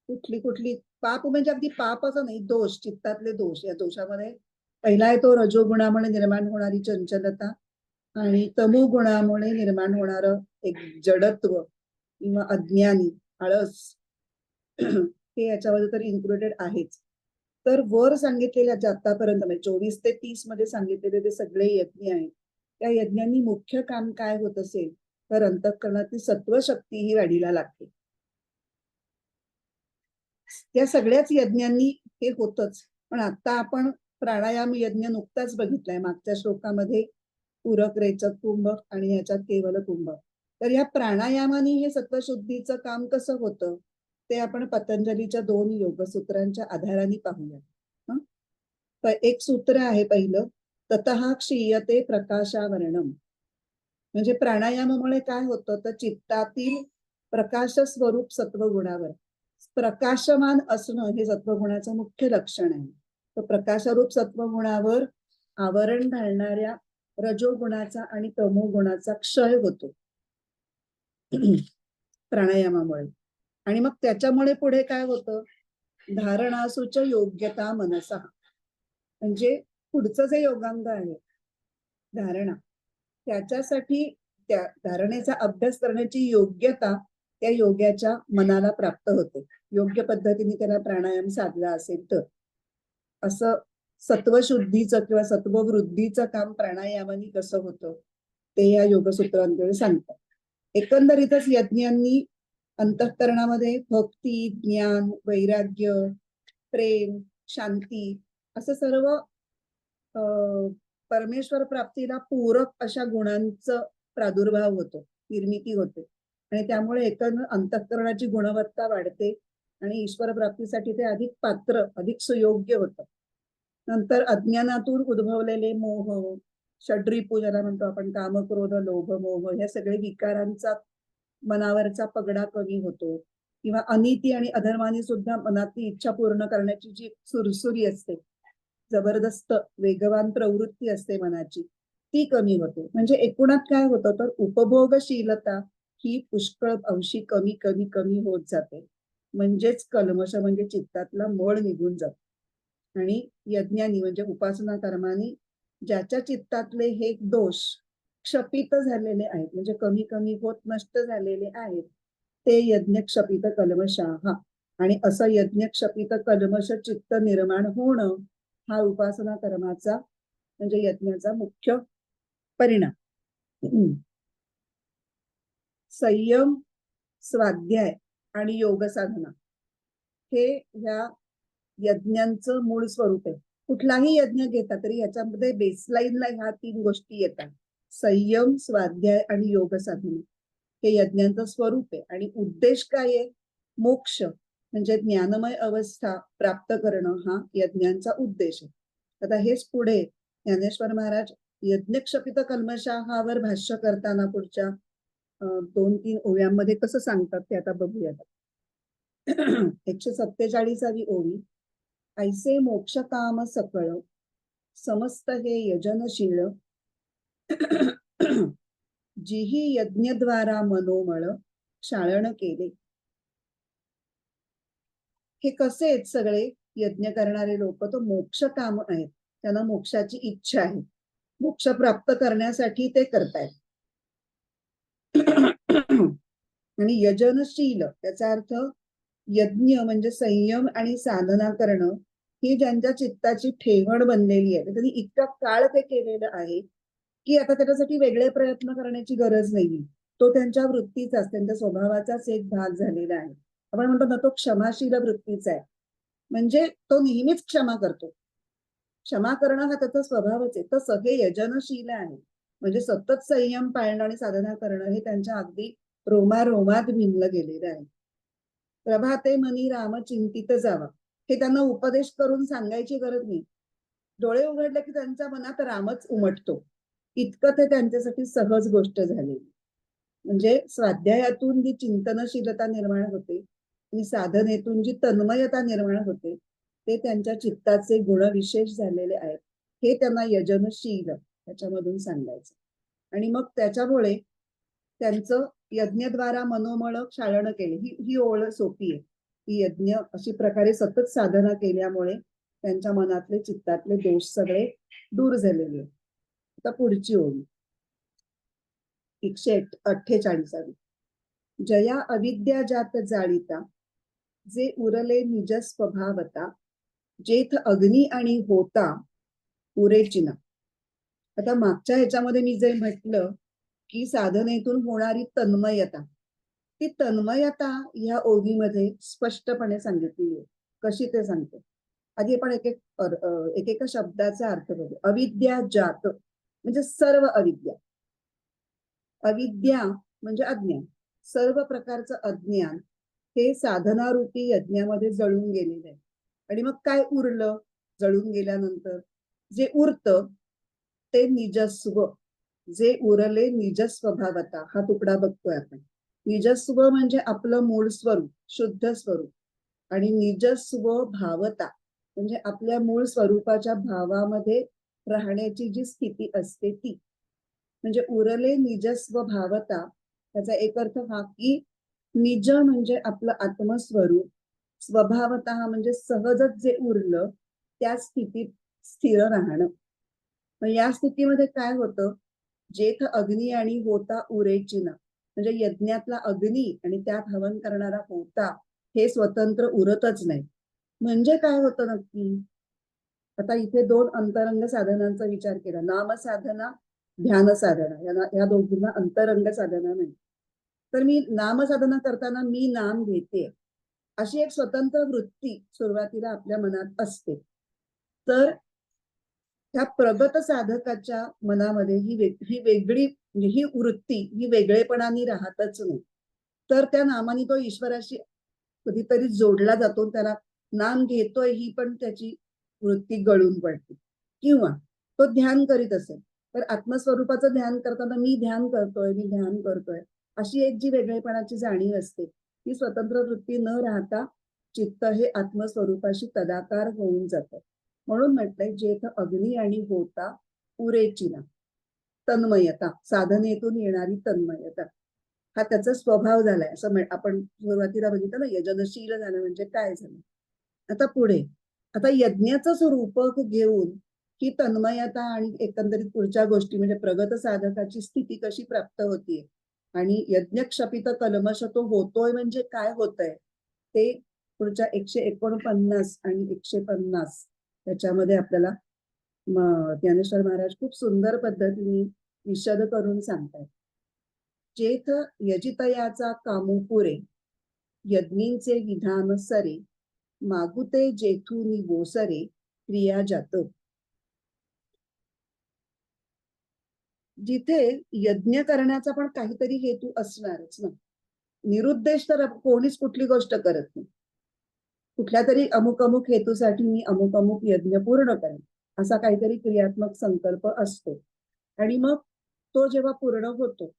कुठली कुठली पाप म्हणजे अगदी पाप असं नाही, दोष, चित्तातले दोष. या दोषामध्ये पहिला आहे तो रजोगुणामुळे निर्माण होणारी चंचलता आणि तमोगुणामुळे निर्माण होणारं एक जडत्व किंवा अज्ञानी, आळस, हे याच्यामध्ये तर इन्क्लुडेड आहेच. तर वर सांगितलेल्या जे आतापर्यंत म्हणजे 24 ते 30 मध्ये सांगितलेले जे सगळे यज्ञ आहेत, त्या यज्ञांनी मुख्य काम काय होत असेल तर अंतःकरणातील सत्वशक्ती ही वाढीला लागते. त्या सगळ्याच यज्ञांनी हे होतच. पण आता आपण प्राणायाम यज्ञ नुकताच बघितलाय मागच्या श्लोकामध्ये, पूरक, रेचक, कुंभ आणि ह्याच्यात केवल कुंभ. तर या प्राणायामाने हे सत्वशुद्धीचं काम कसं होतं ते आपण पतंजलीच्या 2 योगसूत्रांच्या आधाराने पाहूया. तर एक सूत्र आहे पहिलं, ततः क्षीयते प्रकाशावरणम. म्हणजे प्राणायामामुळे काय होतं तर चित्तातील प्रकाश स्वरूप सत्वगुणावर प्रकाशमान असणं हे सत्वगुणाचं मुख्य लक्षण आहे. तर प्रकाशरूप सत्वगुणावर आवरण घालणाऱ्या रजोगुणाचा आणि तमोगुणाचा क्षय होतो प्राणायामामुळे. आणि मग त्याच्यामुळे पुढे काय होतं, धारणासूच योग्यता मनसा, म्हणजे पुढचं जे योगांग आहे धारणा, त्याच्यासाठी त्या धारणेचा अभ्यास करण्याची योग्यता त्या योग्याच्या मनाला प्राप्त होते, योग्य पद्धतीने त्याला प्राणायाम साधला असेल तर. असं सत्वशुद्धीचं किंवा सत्ववृद्धीचं काम प्राणायामाने कसं होतं ते या योगसूत्रांकडे सांगतात. एकंदरीतच यज्ञांनी अंतःकरणामध्ये भक्ती, ज्ञान, वैराग्य, प्रेम, शांती असं सर्व परमेश्वर प्राप्तीला पूरक अशा गुणांचं प्रादुर्भाव होतो, निर्मिती होते. आणि त्यामुळे एकंदर अंतःकरणाची गुणवत्ता वाढते आणि ईश्वर प्राप्तीसाठी ते अधिक पात्र, अधिक सुयोग्य होतं. नंतर अज्ञानातून उद्भवलेले मोह, षड्रिपू ज्याला म्हणतो आपण, काम, क्रोध, लोभ, मोह, या सगळे विकारांचा मनावरचा पगडा कमी होतो. किंवा अनिती आणि अधर्माने सुद्धा मनातली इच्छा पूर्ण करण्याची जी सुरसुरी असते, जबरदस्त वेगवान प्रवृत्ती असते मनाची, ती कमी होते. म्हणजे एकूणात काय होतं तर उपभोगशीलता ही पुष्कळ अंशी कमी कमी कमी होत जाते. म्हणजेच कल्मश म्हणजे चित्तातला मळ निघून जातो. आणि यज्ञानी म्हणजे उपासना कर्मानी ज्याच्या चित्तातले हे दोष क्षपित झालेले आहेत, म्हणजे कमी कमी होत नष्ट झालेले आहेत, ते यज्ञ क्षपित कल्मषाः. आणि असं यज्ञ क्षपित कल्मष चित्त निर्माण होणं हा उपासना कर्माचा म्हणजे यज्ञाचा मुख्य परिणाम. संयम, स्वाध्याय आणि योग साधना हे ह्या यज्ञांचं मूळ स्वरूप आहे. कुठलाही यज्ञ घेता तरी याच्यामध्ये बेसलाईनला ह्या 3 गोष्टी येतात, संयम, स्वाध्याय आणि योग साधना. हे यज्ञांचं स्वरूप आहे. आणि उद्देश काय आहे, मोक्ष म्हणजे ज्ञानमय अवस्था प्राप्त करणं हा यज्ञांचा उद्देश आहे. आता हेच पुढे ज्ञानेश्वर महाराज यज्ञक्षपित कल्मषाहावर भाष्य करताना पुढच्या 2-3 ओव्यांमध्ये कसं सांगतात ते आता बघूयात. 147वी ओवी. ऐसे मोक्ष काम सकळ समस्त हे यजनशील जिही यज्ञद्वारा मनोमळ क्षाळन केले. हे कसे आहेत सगळे यज्ञ करणारे लोक, तो मोक्ष काम आहेत, त्यांना मोक्षाची इच्छा आहे, मोक्ष प्राप्त करण्यासाठी ते करतायत. आणि यजनशील त्याचा अर्थ यज्ञ म्हणजे संयम आणि साधना करणं ही ज्यांच्या चित्ताची ठेवण बनलेली आहे, त्यांनी इतका काळ ते केलेलं आहे की आता त्याच्यासाठी वेगळे प्रयत्न करण्याची गरज नाही. तो त्यांच्या वृत्तीचाच, त्यांच्या स्वभावाचाच एक भाग झालेला आहे. आपण म्हणतो ना तो क्षमाशील वृत्तीचा आहे, म्हणजे तो नेहमीच क्षमा करतो. क्षमा करणं हा त्याचा स्वभावच आहे. तसं हे यजनशील आहे, म्हणजे सतत संयम पाळणं आणि साधना करणं हे त्यांच्या अगदी रोमारोमात भिनलं गेलेलं आहे. प्रभाते मनी राम चिंतित जावा, हे त्यांना उपदेश करून सांगायची गरज नाही. डोळे उघडले की त्यांच्या मनात रामच उमटतो, इतकं ते त्यांच्यासाठी सहज गोष्ट झाली. म्हणजे स्वाध्यायातून जी चिंतनशीलता निर्माण होते आणि साधनेतून जी तन्मयता निर्माण होते ते त्यांच्या चित्ताचे गुणविशेष झालेले आहेत, हे त्यांना यजनशील त्याच्यामधून सांगायचं. आणि मग त्याच्यामुळे त्यांचं यज्ञद्वारा मनोमळ क्षालन केले. ही ओळ सोपी आहे. ही यज्ञ अशी प्रकारे सतत साधना केल्यामुळे त्यांच्या मनातले चित्तातले दोष सगळे दूर झालेले आहेत. आता पुढची ओळ 148. जया अविद्या जात जाळीता, जे उरले निज स्वभावता, जेथ अग्नी आणि होता पुरेचिना. आता मागच्या ह्याच्यामध्ये मी जे म्हटलं की साधनेतून होणारी तन्मयता, ती तन्मयता ह्या ओघीमध्ये स्पष्टपणे सांगितलेली आहे. कशी ते सांगते. आधी आपण एकेका शब्दाचा अर्थ बघू. अविद्या जात म्हणजे सर्व अविद्या. अविद्या म्हणजे अज्ञान. सर्व प्रकारचं अज्ञान हे साधनारूपी यज्ञामध्ये जळून गेलेलं आहे. आणि मग काय उरलं जळून गेल्यानंतर? जे उरतं ते निजस्व. जे उरले निजस्वभावता, हा तुकडा बघतोय आपण. निजस्व म्हणजे आपलं मूळ स्वरूप, शुद्ध स्वरूप. आणि निजस्व भावता म्हणजे आपल्या मूळ स्वरूपाच्या भावामध्ये राहण्याची जी स्थिती असते ती. म्हणजे उरले निजस्व भावता, त्याचा एक अर्थ हा की निज म्हणजे आपलं आत्मस्वरूप, स्वभावता म्हणजे सहजच जे उरलं त्या स्थितीत स्थिर राहणं. मग या स्थितीमध्ये काय होतं? जेथ अग्नी आणि होता उरेचिना, म्हणजे यज्ञातला अग्नी आणि त्यात हवन करणारा होता हे स्वतंत्र उरतच नाही. म्हणजे काय होतं नक्की? आता इथे 2 अंतरंग साधनांचा विचार केला. नामसाधना, ध्यान साधना, या दोघींना अंतरंग साधना नाही. तर मी नामसाधना करताना मी नाम घेते अशी एक स्वतंत्र वृत्ती सुरुवातीला आपल्या मनात असते. तर त्या प्रगत साधकाच्या मनामध्ये ही वेगळी म्हणजे ही वृत्ती ही वेगळेपणाने राहतच नाही. तर त्या नामाने तो ईश्वराशी कधीतरी जोडला जातो. त्याला नाम घेतोय ही पण त्याची वृत्ती गळून पडते. किंवा तो ध्यान करीत असेल तर आत्मस्वरूपाचं ध्यान करताना मी ध्यान करतोय अशी एक जी वेगळेपणाची जाणीव असते ती स्वतंत्र वृत्ती न राहता चित्त हे आत्मस्वरूपाशी तदाकार होऊन जातं. म्हणून म्हटलंय जेथ अग्नी आणि होता पुरेचिना. तन्मयता, साधनेतून येणारी तन्मयता, हा त्याचा स्वभाव झालाय. असं आपण सुरुवातीला बघितलं ना, यजनशील झालं म्हणजे काय झालं. आता पुढे, आता यज्ञाचं स्वरूप घेऊन ही तन्मयता आणि एकंदरीत पुढच्या गोष्टी म्हणजे प्रगत साधकाची स्थिती कशी प्राप्त होतीये आणि यज्ञ क्षपित कल्मश तो होतोय म्हणजे काय होतंय ते पुढच्या 149 आणि 150 त्याच्यामध्ये आपल्याला ज्ञानेश्वर महाराज खूप सुंदर पद्धतीने विशद करून सांगतात. जेथ यजितयाचा कामू पुरे, यज्ञींचे विधान सरे, मागुते जेथुनी गोसरे, क्रिया जात. जिथे यज्ञ करण्याचा पण काहीतरी हेतू असणारच ना. निरुद्देश तर कोणीच कुठली गोष्ट करत नाही. कुठल्या तरी अमुक अमुक हेतूसाठी मी अमुक अमुक यज्ञ पूर्ण करेन असा काहीतरी क्रियात्मक संकल्प असतो. आणि मग तो जेव्हा पूर्ण होतो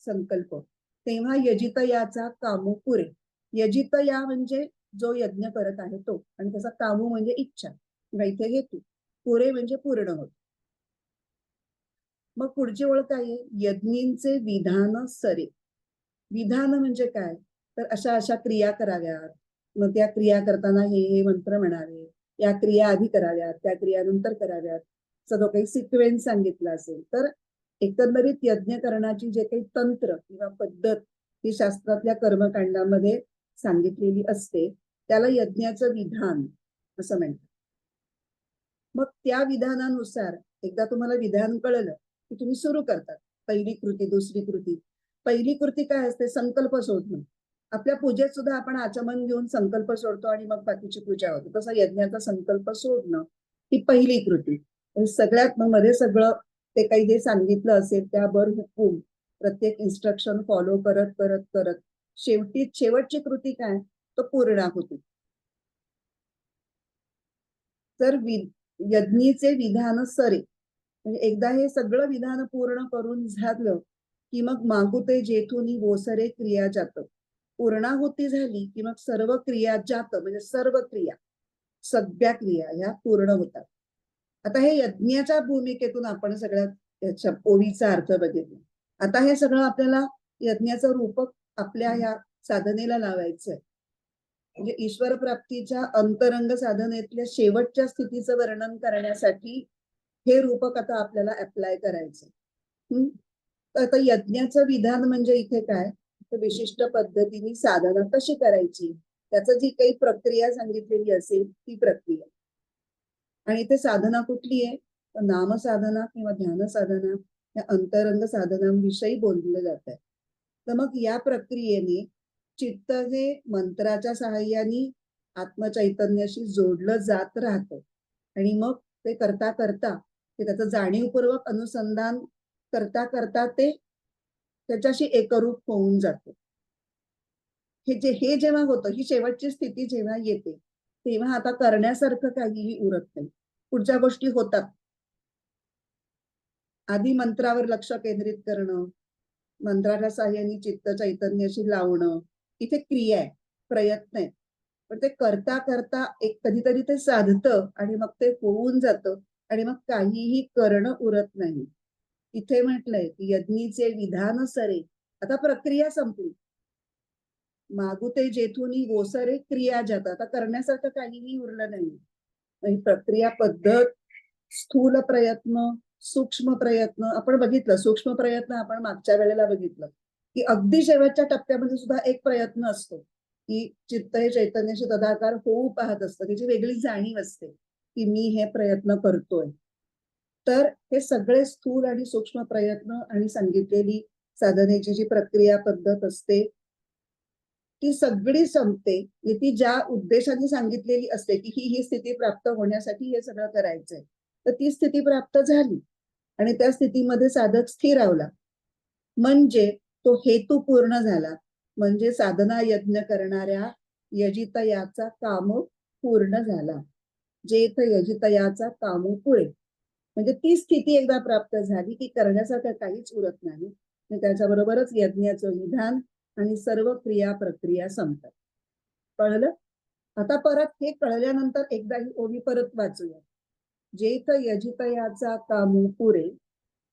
संकल्प, तेव्हा यजितयाचा कामू पुरे. यजितया म्हणजे जो यज्ञ करत आहे तो, आणि त्याचा कामू म्हणजे इच्छा किंवा इथे हेतू, पुरे म्हणजे पूर्ण होत. मग पुढची ओळ काय आहे? यज्ञींचे विधान सरे. विधान म्हणजे काय? तर अशा अशा क्रिया कराव्यात, मग त्या क्रिया करताना हे मंत्र म्हणावे, या क्रिया आधी कराव्यात, त्या क्रिया नंतर कराव्यात, जो काही सिक्वेन्स सांगितला असेल. तर एकंदरीत यज्ञ करण्याची जे काही तंत्र किंवा पद्धत ही शास्त्रातल्या कर्मकांडामध्ये सांगितलेली असते त्याला यज्ञाचं विधान असं म्हणतात. मग त्या विधानानुसार एकदा तुम्हाला विधान कळलं की तुम्ही सुरू करतात. पहिली कृती, दुसरी कृती. पहिली कृती काय असते? संकल्प सोडणं. आपल्या पूजेत सुद्धा आपण आचमन घेऊन संकल्प सोडतो आणि मग बाकीची पूजा होते. तसा यज्ञाचा संकल्प सोडणं ही पहिली कृती. सगळ्यात मध्ये सगळं ते काही जे सांगितलं असेल त्यावर हुकूम प्रत्येक इन्स्ट्रक्शन फॉलो करत करत करत शेवटची कृती काय? तो पूर्णाहुती. तर यज्ञीचे विधान सरे म्हणजे एकदा हे सगळं विधान पूर्ण करून झालं की मग मागुते जेथुनी वोसरे क्रिया जात. पूर्णाहुती झाली की मग सर्व क्रिया जात म्हणजे सर्व क्रिया, सगळ्या क्रिया ह्या पूर्ण होतात. आता हे यज्ञाच्या भूमिकेतून आपण सगळ्यात याच्या ओळीचा अर्थ बघितला. आता हे सगळं आपल्याला यज्ञाचं रूपक आपल्या या साधनेला लावायचंय. म्हणजे ईश्वर प्राप्तीच्या अंतरंग साधनेतल्या शेवटच्या स्थितीचं वर्णन करण्यासाठी हे रूपक आता आपल्याला अप्लाय करायचं. तर आता यज्ञाचं विधान म्हणजे इथे काय, तर विशिष्ट पद्धतीने साधना कशी करायची, त्याचं जी काही प्रक्रिया सांगितलेली असेल ती प्रक्रिया. आणि इथे साधना कुठली आहे, तर नाम साधना किंवा ध्यान साधना या अंतरंग साधनांविषयी बोललं जात आहे. तर मग या प्रक्रियेने चित्त हे मंत्राच्या सहाय्याने आत्मचैतन्याशी जोडलं जात राहतं आणि मग ते करता करता ते त्याचं जाणीवपूर्वक अनुसंधान करता करता ते त्याच्याशी एकरूप होऊन जातं. हे जेव्हा होतं, ही शेवटची स्थिती जेव्हा येते तेव्हा आता करण्यासारखं काहीही उरत नाही, पुढच्या गोष्टी होतात. आधी मंत्रावर लक्ष केंद्रित करणं, मंत्राच्या साहाय्याने चित्त चैतन्याशी लावणं, इथे क्रिया आहे, प्रयत्न आहे. पण ते करता करता एक कधीतरी ते साधतं आणि मग ते होऊन जातं आणि मग काहीही करणं उरत नाही. इथे म्हटलंय की यज्ञीचे विधान सरे, आता प्रक्रिया संपली. मागुते जेथून ओसरे क्रिया जातात, आता करण्यासारखं काहीही उरलं नाही. प्रक्रिया पद्धत, स्थूल प्रयत्न, सूक्ष्म प्रयत्न आपण बघितलं. सूक्ष्म प्रयत्न आपण मागच्या वेळेला बघितलं की अगदी शेवटच्या टप्प्यामध्ये सुद्धा एक प्रयत्न असतो की चित्त हे चैतन्याशी तदाकार होऊ पाहत असतं, त्याची वेगळी जाणीव असते की मी हे प्रयत्न करतोय. तर हे सगळे स्थूल आणि सूक्ष्म प्रयत्न आणि सांगितलेली साधनेची जी प्रक्रिया पद्धत असते ती सगळी संपते. ती ज्या उद्देशाने सांगितलेली असते की ही स्थिती प्राप्त होण्यासाठी हे सगळं करायचंय, तर ती स्थिती प्राप्त झाली आणि त्या स्थितीमध्ये साधक स्थिरावला म्हणजे तो हेतू पूर्ण झाला. म्हणजे साधना यज्ञ करणाऱ्या यजितयाचा काम पूर्ण झाला. जेथ यजितयाचा काम पुळे, म्हणजे ती स्थिती एकदा प्राप्त झाली की करण्यासारखं काहीच उरत नाही. त्याच्याबरोबरच यज्ञाचं विधान आणि सर्व क्रिया प्रक्रिया संपतात. कळलं? आता परत हे कळल्यानंतर एकदा ही ओवी परत वाचूया. जेथ यजितयाचा कामू पुरे,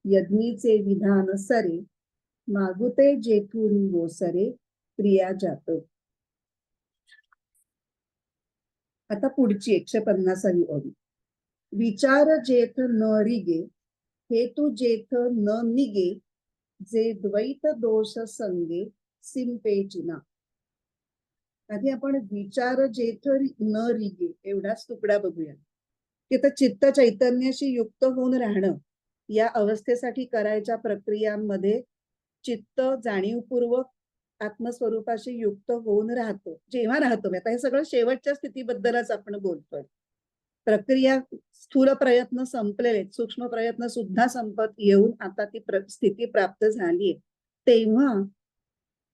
यज्ञीचे विधान सरे, मागुते जेथून ओसरे क्रिया जात. आता पुढची 150वी ओवी. विचार जेथ न रिगे, हेतू जेथ न निगे, जे द्वैत दोष संगे सिंपेचिना. आधी आपण विचार जेथ न रिगे एवढाच तुकडा बघूया की आता चित्त चैतन्याशी युक्त होऊन राहणं या अवस्थेसाठी करायच्या प्रक्रियांमध्ये चित्त जाणीवपूर्वक आत्मस्वरूपाशी युक्त होऊन राहतो. जेव्हा राहतो, आता हे सगळं शेवटच्या स्थितीबद्दलच आपण बोलतोय. प्रक्रिया स्थूल प्रयत्न संपलेले, सूक्ष्म प्रयत्न सुद्धा संपत येऊन आता ती स्थिती प्राप्त झालीये. तेव्हा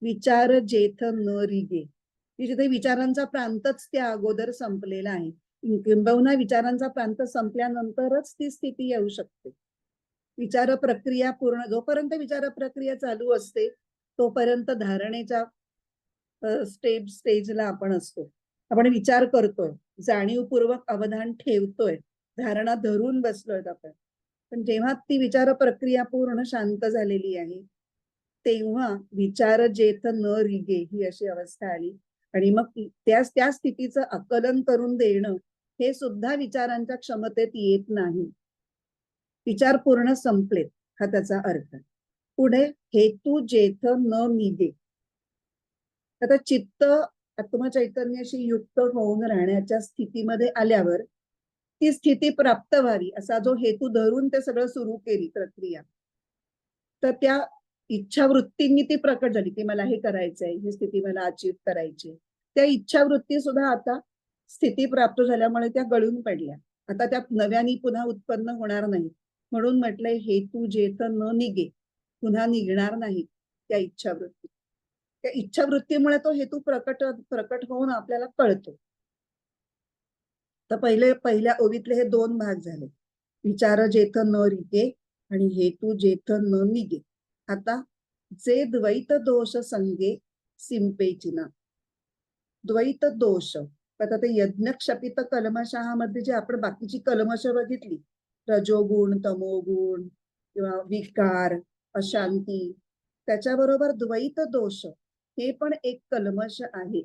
विचार जेथ न रिगे, जिथे विचारांचा प्रांतच त्या अगोदर संपलेला आहे, किंबहुना विचारांचा प्रांत संपल्यानंतरच ती स्थिती येऊ शकते. विचार प्रक्रिया पूर्ण, जोपर्यंत विचार प्रक्रिया चालू असते तोपर्यंत धारणेच्या स्टेजला आपण असतो. आपण विचार करतोय, जाणीवपूर्वक अवधान ठेवतोय, धारणा धरून बसलोय आपण. पण जेव्हा ती विचार प्रक्रिया पूर्ण शांत झालेली आहे तेव्हा विचार जेथ न रिगे ही अशी अवस्था आली आणि मग त्या स्थितीचं आकलन करून देणं हे सुद्धा विचारांच्या क्षमतेत येत नाही. विचार पूर्ण संपलेत हा त्याचा अर्थ. पुढे हेतू जेथ न निगे, आता चित्त आत्मचैतन्याशी युक्त होऊन राहण्याच्या स्थितीमध्ये आल्यावर ती स्थिती प्राप्त व्हावी असा जो हेतू धरून ते सगळं सुरू केली प्रक्रिया, तर त्या इच्छावृत्तींनी ती प्रकट झाली की मला हे करायचंय, ही स्थिती मला अचीव करायची. त्या इच्छावृत्ती सुद्धा आता स्थिती प्राप्त झाल्यामुळे त्या गळून पडल्या. आता त्या नव्याने पुन्हा उत्पन्न होणार नाही. म्हणून म्हटलंय हेतू जेथ न निगे, पुन्हा निघणार नाही त्या इच्छावृत्ती. त्या इच्छावृत्तीमुळे तो हेतू प्रकट होऊन आपल्याला कळतो. तर पहिल्या ओवीतले हे दोन भाग झाले, विचार जेथ न रिगे आणि हेतू जेथ न निगे. आता जे द्वैत दोष संगे सिंपेचिना. द्वैत दोष, आता ते यज्ञ क्षपित कल्मषामध्ये जे आपण बाकीची कल्मष बघितली, रजोगुण, तमोगुण किंवा विकार, अशांती, त्याच्याबरोबर द्वैत दोष हे पण एक कल्मश आहे.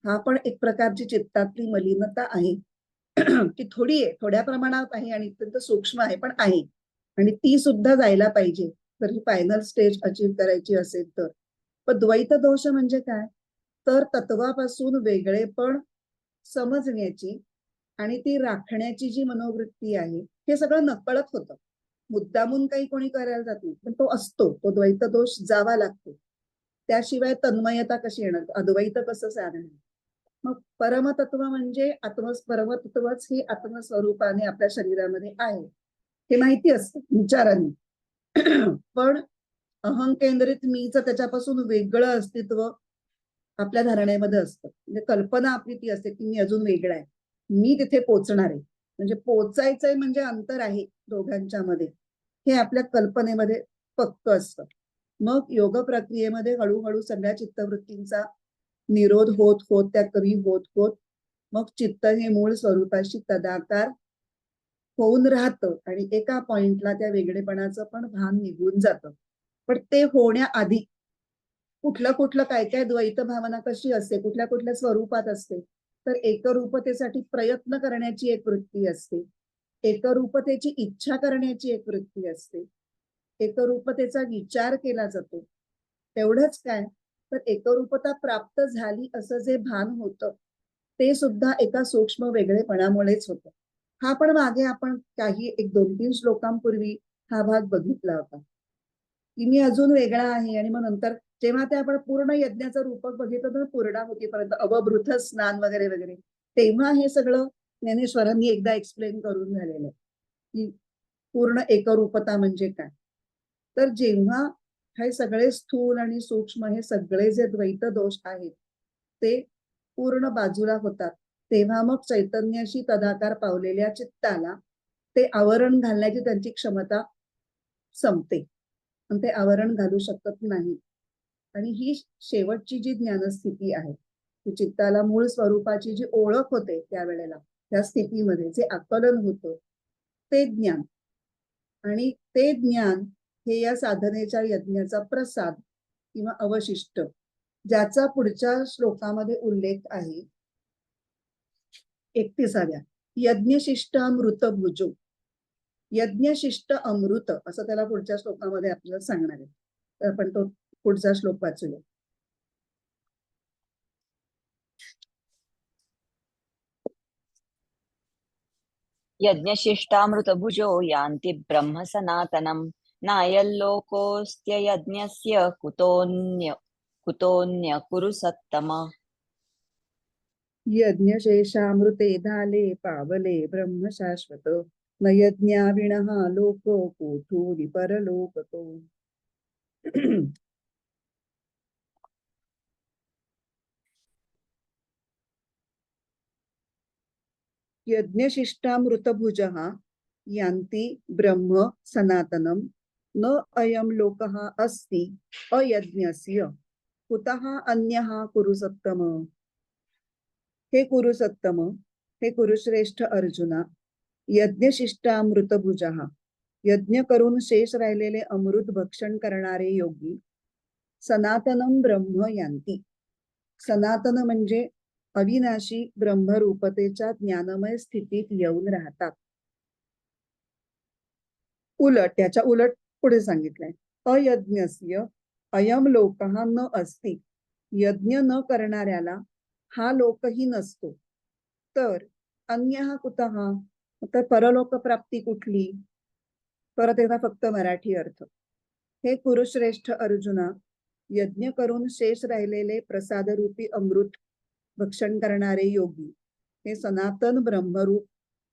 हा पण एक प्रकारची चित्तातली मलिनता आहे. ती थोडी आहे, थोड्या प्रमाणात आहे आणि अत्यंत सूक्ष्म आहे, पण आहे. आणि ती सुद्धा जायला पाहिजे जर ही फायनल स्टेज अचीव्ह करायची असेल तर. पण द्वैत दोष म्हणजे काय? तर तत्वापासून वेगळेपण समजण्याची आणि ती राखण्याची जी मनोवृत्ती आहे, हे सगळं नकळत होतं. मुद्दामून काही कोणी करायला जात नाही, पण तो असतो, तो द्वैत दोष जावा लागतो. त्याशिवाय तन्मयता कशी येणार, अद्वैत कसं साधणार? मग परमतत्व म्हणजे परमतत्वच हे आत्मस्वरूपाने आपल्या शरीरामध्ये आहे हे माहिती असतं विचारांनी. पण अहंकेंद्रित मीच त्याच्यापासून वेगळं अस्तित्व आपल्या धारणेमध्ये असतं. म्हणजे कल्पना आपली ती असते की मी अजून वेगळा आहे, मी तिथे पोचणार आहे. म्हणजे पोचायचंय म्हणजे अंतर आहे दोघांच्या मध्ये, हे आपल्या कल्पनेमध्ये पक्क असतं. मग योग प्रक्रियेमध्ये हळूहळू सगळ्या चित्तवृत्तींचा निरोध होत होत त्या कमी होत होत मग चित्त हे मूळ स्वरूपाशी तदाकार होऊन राहतं आणि एका पॉइंटला त्या वेगळेपणाचं पण भान निघून जातं. पण ते होण्याआधी कुठलं कुठलं काय काय द्वैत भावना कशी असते, कुठल्या कुठल्या स्वरूपात असते, तर एकरूपतेसाठी प्रयत्न करण्याची एक वृत्ती असते, एकरूपतेची इच्छा करण्याची एक वृत्ती असते, एकरूपतेचा विचार केला जातो. तेवढंच काय, तर एकरूपता प्राप्त झाली असं जे भान होतं ते सुद्धा एका सूक्ष्म वेगळेपणामुळेच होतं. हा पण मागे आपण काही 1-2-3 श्लोकांपूर्वी हा भाग बघितला होता की मी अजून वेगळा आहे. आणि मग नंतर जेव्हा ते आपण पूर्ण यज्ञाचं रूपक बघितलं तर पूर्णाहुतीपर्यंत अवभृत स्नान वगैरे वगैरे, तेव्हा हे सगळं ज्ञानेश्वरांनी एकदा एक्सप्लेन करून झालेलं आहे की पूर्ण एकरूपता म्हणजे काय. तर जेव्हा हे सगळे स्थूल आणि सूक्ष्म हे सगळे जे द्वैत दोष आहेत ते पूर्ण बाजूला होतात, तेव्हा मग चैतन्याशी तदाकार पावलेल्या चित्ताला ते आवरण घालण्याची त्यांची क्षमता संपते आणि ते आवरण घालू शकत नाही. आणि ही शेवटची जी ज्ञानस्थिती आहे, ती चित्ताला मूळ स्वरूपाची जी ओळख होते त्यावेळेला, त्या स्थितीमध्ये जे आकलन होतं ते ज्ञान. आणि ते ज्ञान हे या साधनेच्या यज्ञाचा प्रसाद किंवा अवशिष्ट, ज्याचा पुढच्या श्लोकामध्ये उल्लेख आहे 31व्या, यज्ञशिष्ट अमृत भुजो. यज्ञशिष्ट अमृत असं त्याला पुढच्या श्लोकामध्ये आपल्याला सांगणार आहे. तर आपण तो पुढचा श्लोक वाचूया. यज्ञशिष्टामृतभुजो यान्ति ब्रह्म सनातनम् नायल्लोकोऽस्त्ययज्ञस्य कुतोऽन्य कुरु सत्तम. यज्ञशेषामृते धाले पावले ब्रह्म शाश्वत, न यज्ञाविणः लोको कोठूनि परलोकतो. यज्ञशिष्टामृतभुजः यान्ति ब्रह्म सनातनम न अयं लोकः अस्ति अयज्ञस्य कुतः अन्यः कुरु सत्तम. हे कुरुसत्तम, हे कुरुश्रेष्ठ अर्जुना, यज्ञशिष्टामृतभुजः, यज्ञ करून शेष राहिलेले अमृत भक्षण करणारे योगी, सनातनम ब्रह्म यांती, सनातन म्हणजे अविनाशी ब्रह्मरूपतेच्या ज्ञानमय स्थितीत येऊन राहतात. उलट, त्याच्या उलट पुढे सांगितलंय, अयज्ञस्य अयम लोकः न अस्ति, यज्ञ न करणाऱ्याला हा लोकही नसतो. तर अन्य कुतः, तर परलोक प्राप्ती कुठली. परत एकदा फक्त मराठी अर्थ. हे कुरुश्रेष्ठ अर्जुना, यज्ञ करून शेष राहिलेले प्रसादरूपी अमृत भक्षण करणारे योगी हे सनातन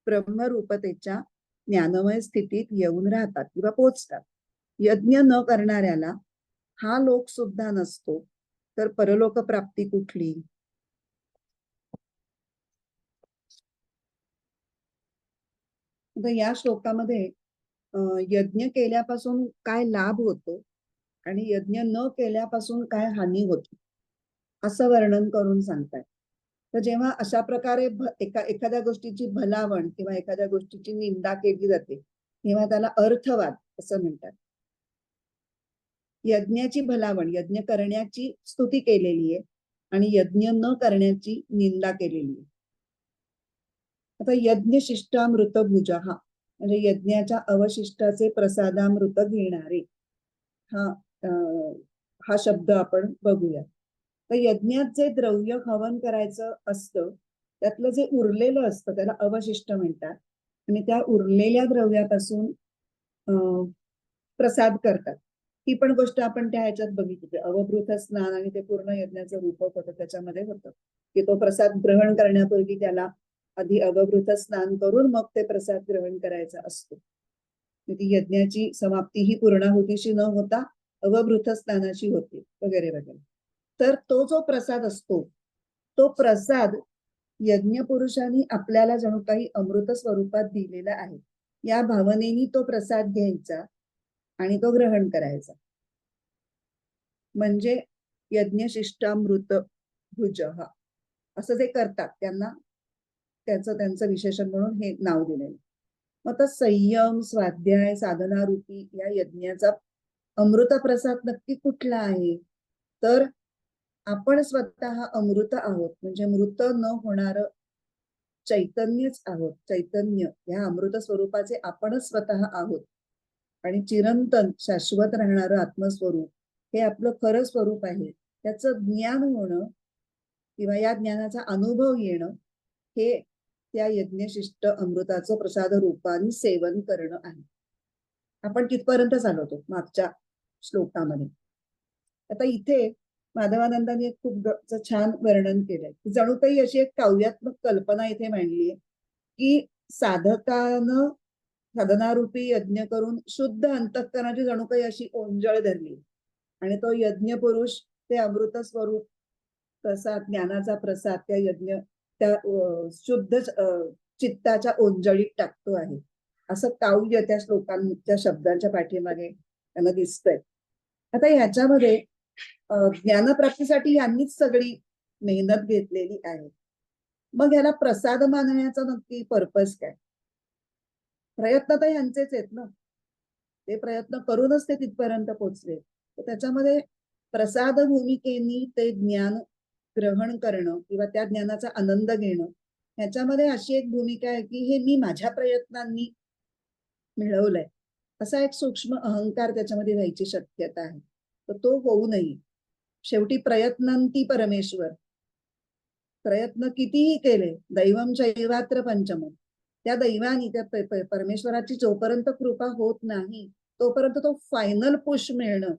ब्रह्मरूपतेच्या ज्ञानमय स्थितीत येऊन राहतात किंवा पोचतात. यज्ञ न करणाऱ्याला हा लोक सुद्धा नसतो, तर परलोक प्राप्ती कुठली. या श्लोकामध्ये यज्ञ केल्यापासून काय लाभ होतो आणि यज्ञ न केल्यापासून काय हानी होती असं वर्णन करून सांगतात. तर जेव्हा अशा प्रकारे एखाद्या गोष्टीची भलावण किंवा एखाद्या गोष्टीची निंदा केली जाते तेव्हा त्याला अर्थवाद असं म्हणतात. यज्ञाची भलावण, यज्ञ करण्याची स्तुती केलेली आहे आणि यज्ञ न करण्याची निंदा केलेली आहे. आता यज्ञ शिष्टामृत भुजा म्हणजे यज्ञाच्या अवशिष्टाचे प्रसादामृत घेणारे हा हा शब्द आपण बघूया. तर यज्ञात जे द्रव्य हवन करायचं असतं त्यातलं जे उरलेलं असतं त्याला अवशिष्ट म्हणतात आणि त्या उरलेल्या द्रव्यापासून प्रसाद करतात. ही पण गोष्ट आपण त्या ह्याच्यात बघितली. अवभृत स्नान आणि ते पूर्ण यज्ञाचं रूपक होतं त्याच्यामध्ये होतं की तो प्रसाद ग्रहण करण्यापूर्वी त्याला आधी अवभृत स्नान करून मग ते प्रसाद ग्रहण करायचा असतो. ती यज्ञाची समाप्ती ही पूर्णाहुतीशी न होता अवभृत स्नानाची होते वगैरे वगैरे. तर तो जो प्रसाद असतो तो प्रसाद यज्ञ पुरुषांनी आपल्याला जणू काही अमृत स्वरूपात दिलेला आहे या भावनेनी तो प्रसाद घ्यायचा आणि तो ग्रहण करायचा. म्हणजे यज्ञशिष्टामृत भुज असं जे करतात त्यांना त्यांचं विशेषण म्हणून हे नाव दिलेलं. मग आता संयम, स्वाध्याय, साधना रूपी या यज्ञाचा अमृत प्रसाद नक्की कुठला आहे? तर आपण स्वतः अमृत आहोत म्हणजे मृत न होणार चैतन्यच आहोत. चैतन्य या अमृत स्वरूपाचे आपणच स्वतः आहोत आणि चिरंतन शाश्वत राहणारं आत्मस्वरूप हे आपलं खरं स्वरूप आहे. त्याचं ज्ञान होणं किंवा या ज्ञानाचा अनुभव येणं हे त्या यज्ञशिष्ट अमृताचं प्रसाद रूपाने सेवन करणं आहे. आपण तिथपर्यंत आलो होतो मागच्या श्लोकामध्ये. आता इथे माधवानंदांनी एक खूप छान वर्णन केलंय. जणू काही अशी एक काव्यात्मक कल्पना इथे मांडलीये की साधकानं साधनारूपी यज्ञ करून शुद्ध अंतःकरणाची जणू काही अशी ओंजळ धरली आणि तो यज्ञ पुरुष ते अमृत स्वरूप प्रसाद, ज्ञानाचा प्रसाद त्या यज्ञ त्या शुद्ध चित्ताच्या ओंजळीत टाकतो आहे असं काव्य त्या श्लोकांच्या शब्दांच्या पाठीमागे त्यांना दिसतंय. आता ह्याच्यामध्ये ज्ञानप्राप्तीसाठी यांनीच सगळी मेहनत घेतलेली आहे. मग ह्याला प्रसाद मानण्याचा नक्की पर्पज काय? प्रयत्न तर यांचेच आहेत ना, ते प्रयत्न करूनच ते तिथपर्यंत पोहोचले. तर त्याच्यामध्ये प्रसाद भूमिकेनी ते ज्ञान ग्रहण करणं किंवा त्या ज्ञानाचा आनंद घेणं ह्याच्यामध्ये अशी एक भूमिका आहे की हे मी माझ्या प्रयत्नांनी मिळवलंय असा एक सूक्ष्म अहंकार त्याच्यामध्ये व्हायची शक्यता आहे. तर तो होऊ नये. शेवटी प्रयत्नांती परमेश्वर. प्रयत्न कितीही केले दैवम चैवात्र पंचम त्या दैवानी त्या परमेश्वराची जोपर्यंत कृपा होत नाही तोपर्यंत तो फायनल पुश मिळणं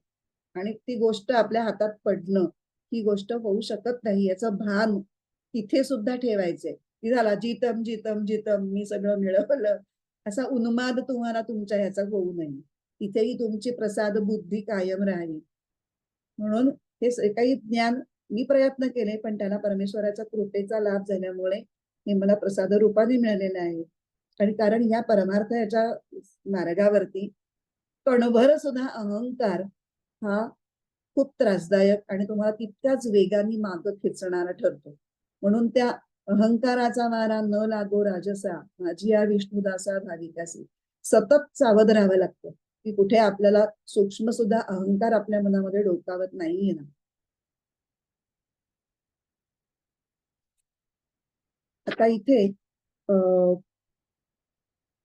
आणि ती गोष्ट आपल्या हातात पडणं ही गोष्ट होऊ शकत नाही याचं भान तिथे सुद्धा ठेवायचंय. की झाला जितम जितम जितम मी सगळं मिळवलं असा उन्माद तुम्हाला तुमच्या ह्याचा होऊ नये. तिथेही तुमची प्रसाद बुद्धी कायम राहावी. म्हणून हे काही ज्ञान मी प्रयत्न केले पण त्याला परमेश्वराच्या कृपेचा लाभ झाल्यामुळे हे मला प्रसाद रूपाने मिळालेलं आहे. आणि कारण ह्या परमार्थ याच्या मार्गावरती कणभर सुद्धा अहंकार हा खूप त्रासदायक आणि तुम्हाला तितक्याच वेगाने माग खेचणारा ठरतो. म्हणून त्या अहंकाराचा वारा न लागो राजसा माझी या विष्णुदासा भाविकासी सतत सावध राहावं लागतं की कुठे आपल्याला सूक्ष्म सुद्धा अहंकार आपल्या मनामध्ये डोकावत नाहीये ना. आता इथे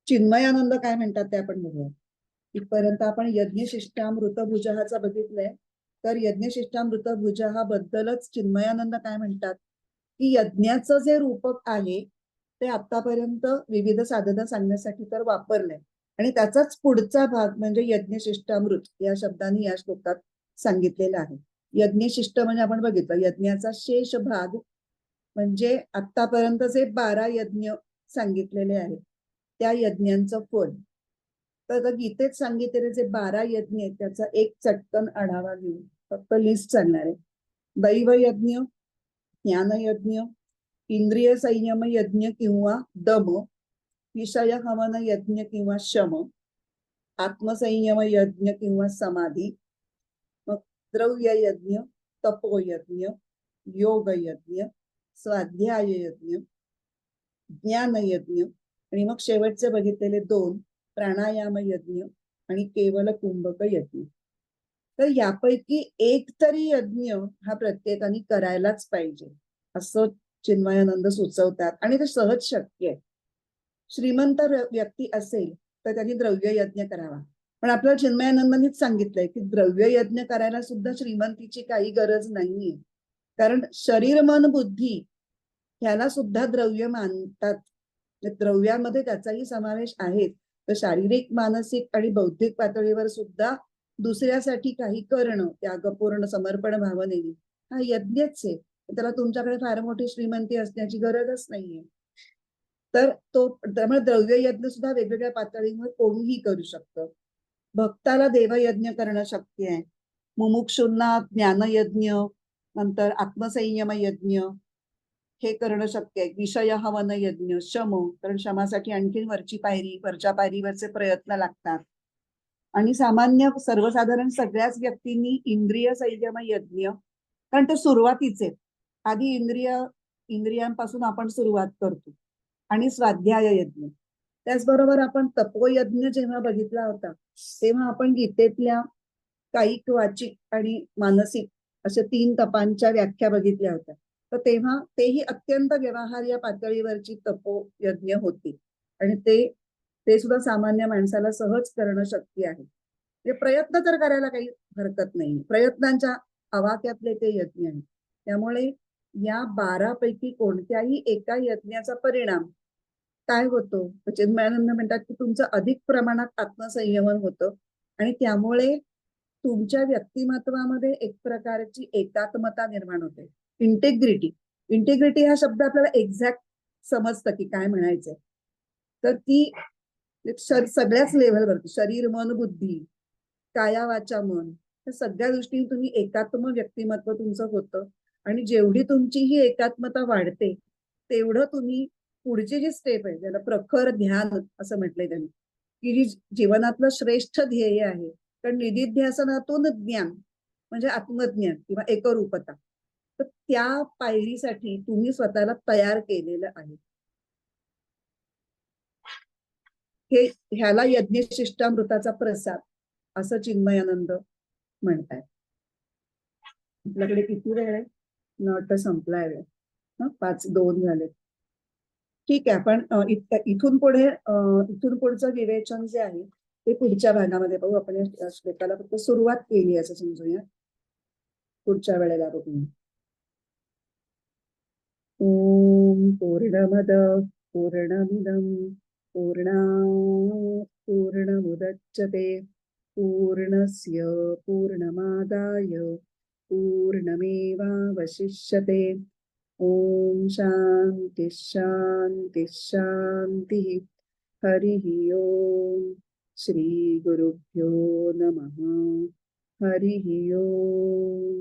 चिन्मयानंद काय म्हणतात ते आपण बघूया. इथपर्यंत आपण यज्ञशिष्टामृत भुजहाचा बघितलंय. तर यज्ञशिष्टामृत भुजहा बद्दलच चिन्मयानंद काय म्हणतात की यज्ञाचं जे रूपक आहे ते आतापर्यंत विविध साधनं सांगण्यासाठी तर वापरलंय आणि त्याचाच पुढचा भाग म्हणजे यज्ञशिष्टामृत या शब्दाने या श्लोकात सांगितलेला आहे. यज्ञशिष्ट म्हणजे आपण बघितलं यज्ञाचा शेष भाग म्हणजे आतापर्यंत जे 12 यज्ञ सांगितलेले आहेत त्या यज्ञांचं फल. तर गीतेत सांगितलेले जे 12 यज्ञ आहेत त्याचा एक चटकन आढावा घेऊन फक्त लिस्ट सांगणार आहे. दैव यज्ञ, ज्ञानयज्ञ, इंद्रिय संयम यज्ञ किंवा दम, विषय हवन यज्ञ किंवा शम, आत्मसंयम यज्ञ किंवा समाधी, मग द्रव्य यज्ञ, तपोयज्ञ, योग यज्ञ, स्वाध्याय यज्ञ, ज्ञान यज्ञ आणि मग शेवटचे बघितलेले 2 प्राणायाम यज्ञ आणि केवल कुंभक यज्ञ. तर यापैकी एक तरी यज्ञ हा प्रत्येकाने करायलाच पाहिजे असं चिन्मयानंद सुचवतात आणि ते सहज शक्य आहे. श्रीमंत व्यक्ती असेल तर त्यांनी द्रव्य यज्ञ करावा, पण आपल्याला चिन्मयानंदांनीच सांगितलंय की द्रव्य यज्ञ करायला सुद्धा श्रीमंतीची काही गरज नाहीये, कारण शरीर मन बुद्धी ह्याला सुद्धा द्रव्य मानतात. द्रव्यामध्ये त्याचाही समावेश आहे. तर शारीरिक मानसिक आणि बौद्धिक पातळीवर सुद्धा दुसऱ्यासाठी काही करणं त्यागपूर्ण समर्पण भावनेने हा यज्ञच आहे. त्याला तुमच्याकडे फार मोठी श्रीमंती असण्याची गरजच नाहीये. तर तो त्यामुळे द्रव्य यज्ञ सुद्धा वेगवेगळ्या पातळीवर कोणीही करू शकतं. भक्ताला देवयज्ञ करणं शक्य आहे. मुमुक्षूंना ज्ञानयज्ञ, नंतर आत्मसंयम यज्ञ हे करणं शक्य आहे. विषय हवन यज्ञ, शम, कारण शमासाठी आणखीन वरची पायरी, वरच्या पायरीवरचे प्रयत्न लागतात. आणि सामान्य सर्वसाधारण सगळ्याच व्यक्तींनी इंद्रिय संयम यज्ञ, कारण ते सुरुवातीचे आधी इंद्रियांपासून आपण सुरुवात करतो, आणि स्वाध्याय यज्ञ. त्याचबरोबर आपण तपोयज्ञ जेव्हा बघितला होता तेव्हा आपण गीतेतल्या कायिक वाचिक आणि मानसिक अशा 3 तपांच्या व्याख्या बघितल्या होत्या. तर तेव्हा तेही अत्यंत व्यवहार्य पातळीवरची तपोयज्ञ होती आणि ते ते सुद्धा सामान्य माणसाला सहज करणं शक्य आहे. म्हणजे प्रयत्न तर करायला काही हरकत नाही, प्रयत्नांच्या आवाक्यातले ते यज्ञ आहे. त्यामुळे या 12 पैकी कोणत्याही एका यज्ञाचा परिणाम काय होतो, चिन्मयानंद म्हणतात की तुमचं अधिक प्रमाणात आत्मसंयमन होतं आणि त्यामुळे तुमच्या व्यक्तिमत्वामध्ये एक प्रकारची एकात्मता निर्माण होते. इंटेग्रिटी, इंटेग्रिटी हा शब्द आपल्याला एक्झॅक्ट समजतं की काय म्हणायचंय. तर ती सगळ्याच लेव्हलवरती शरीर मन बुद्धी काया वाचा मन या सगळ्या दृष्टीने तुम्ही एकात्म व्यक्तिमत्व तुमचं होतं. आणि जेवढी तुमची ही एकात्मता वाढते तेवढं तुम्ही पुढची जी स्टेप आहे ज्याला प्रखर ध्यान असं म्हटलंय त्यांनी, की जी जीवनातलं श्रेष्ठ ध्येय आहे. कारण निधिध्यासनातून ज्ञान म्हणजे आत्मज्ञान किंवा एकरूपता, तर त्या पायरीसाठी तुम्ही स्वतःला तयार केलेलं आहे. हे ह्याला यज्ञशिष्टामृताचा प्रसाद असं चिन्मयानंद म्हणताय. आपल्याकडे किती वेळ आहे? नट संपलाय वेळ. 5:02 झाले. ठीक आहे, आपण इथून पुढचं विवेचन जे आहे ते पुढच्या भागामध्ये पाहू. आपण या श्लोकाला फक्त सुरुवात केली असं समजूया, पुढच्या वेळेला बघूया. ओम पूर्णमद पूर्णमिदं पूर्णात् पूर्णमुदच्यते पूर्णस्य पूर्णमादाय पूर्णमेवावशिष्यते. ओम शांती शांती शांती. हरिः ओम. श्री गुरुभ्यो नमः. हरिः ओम.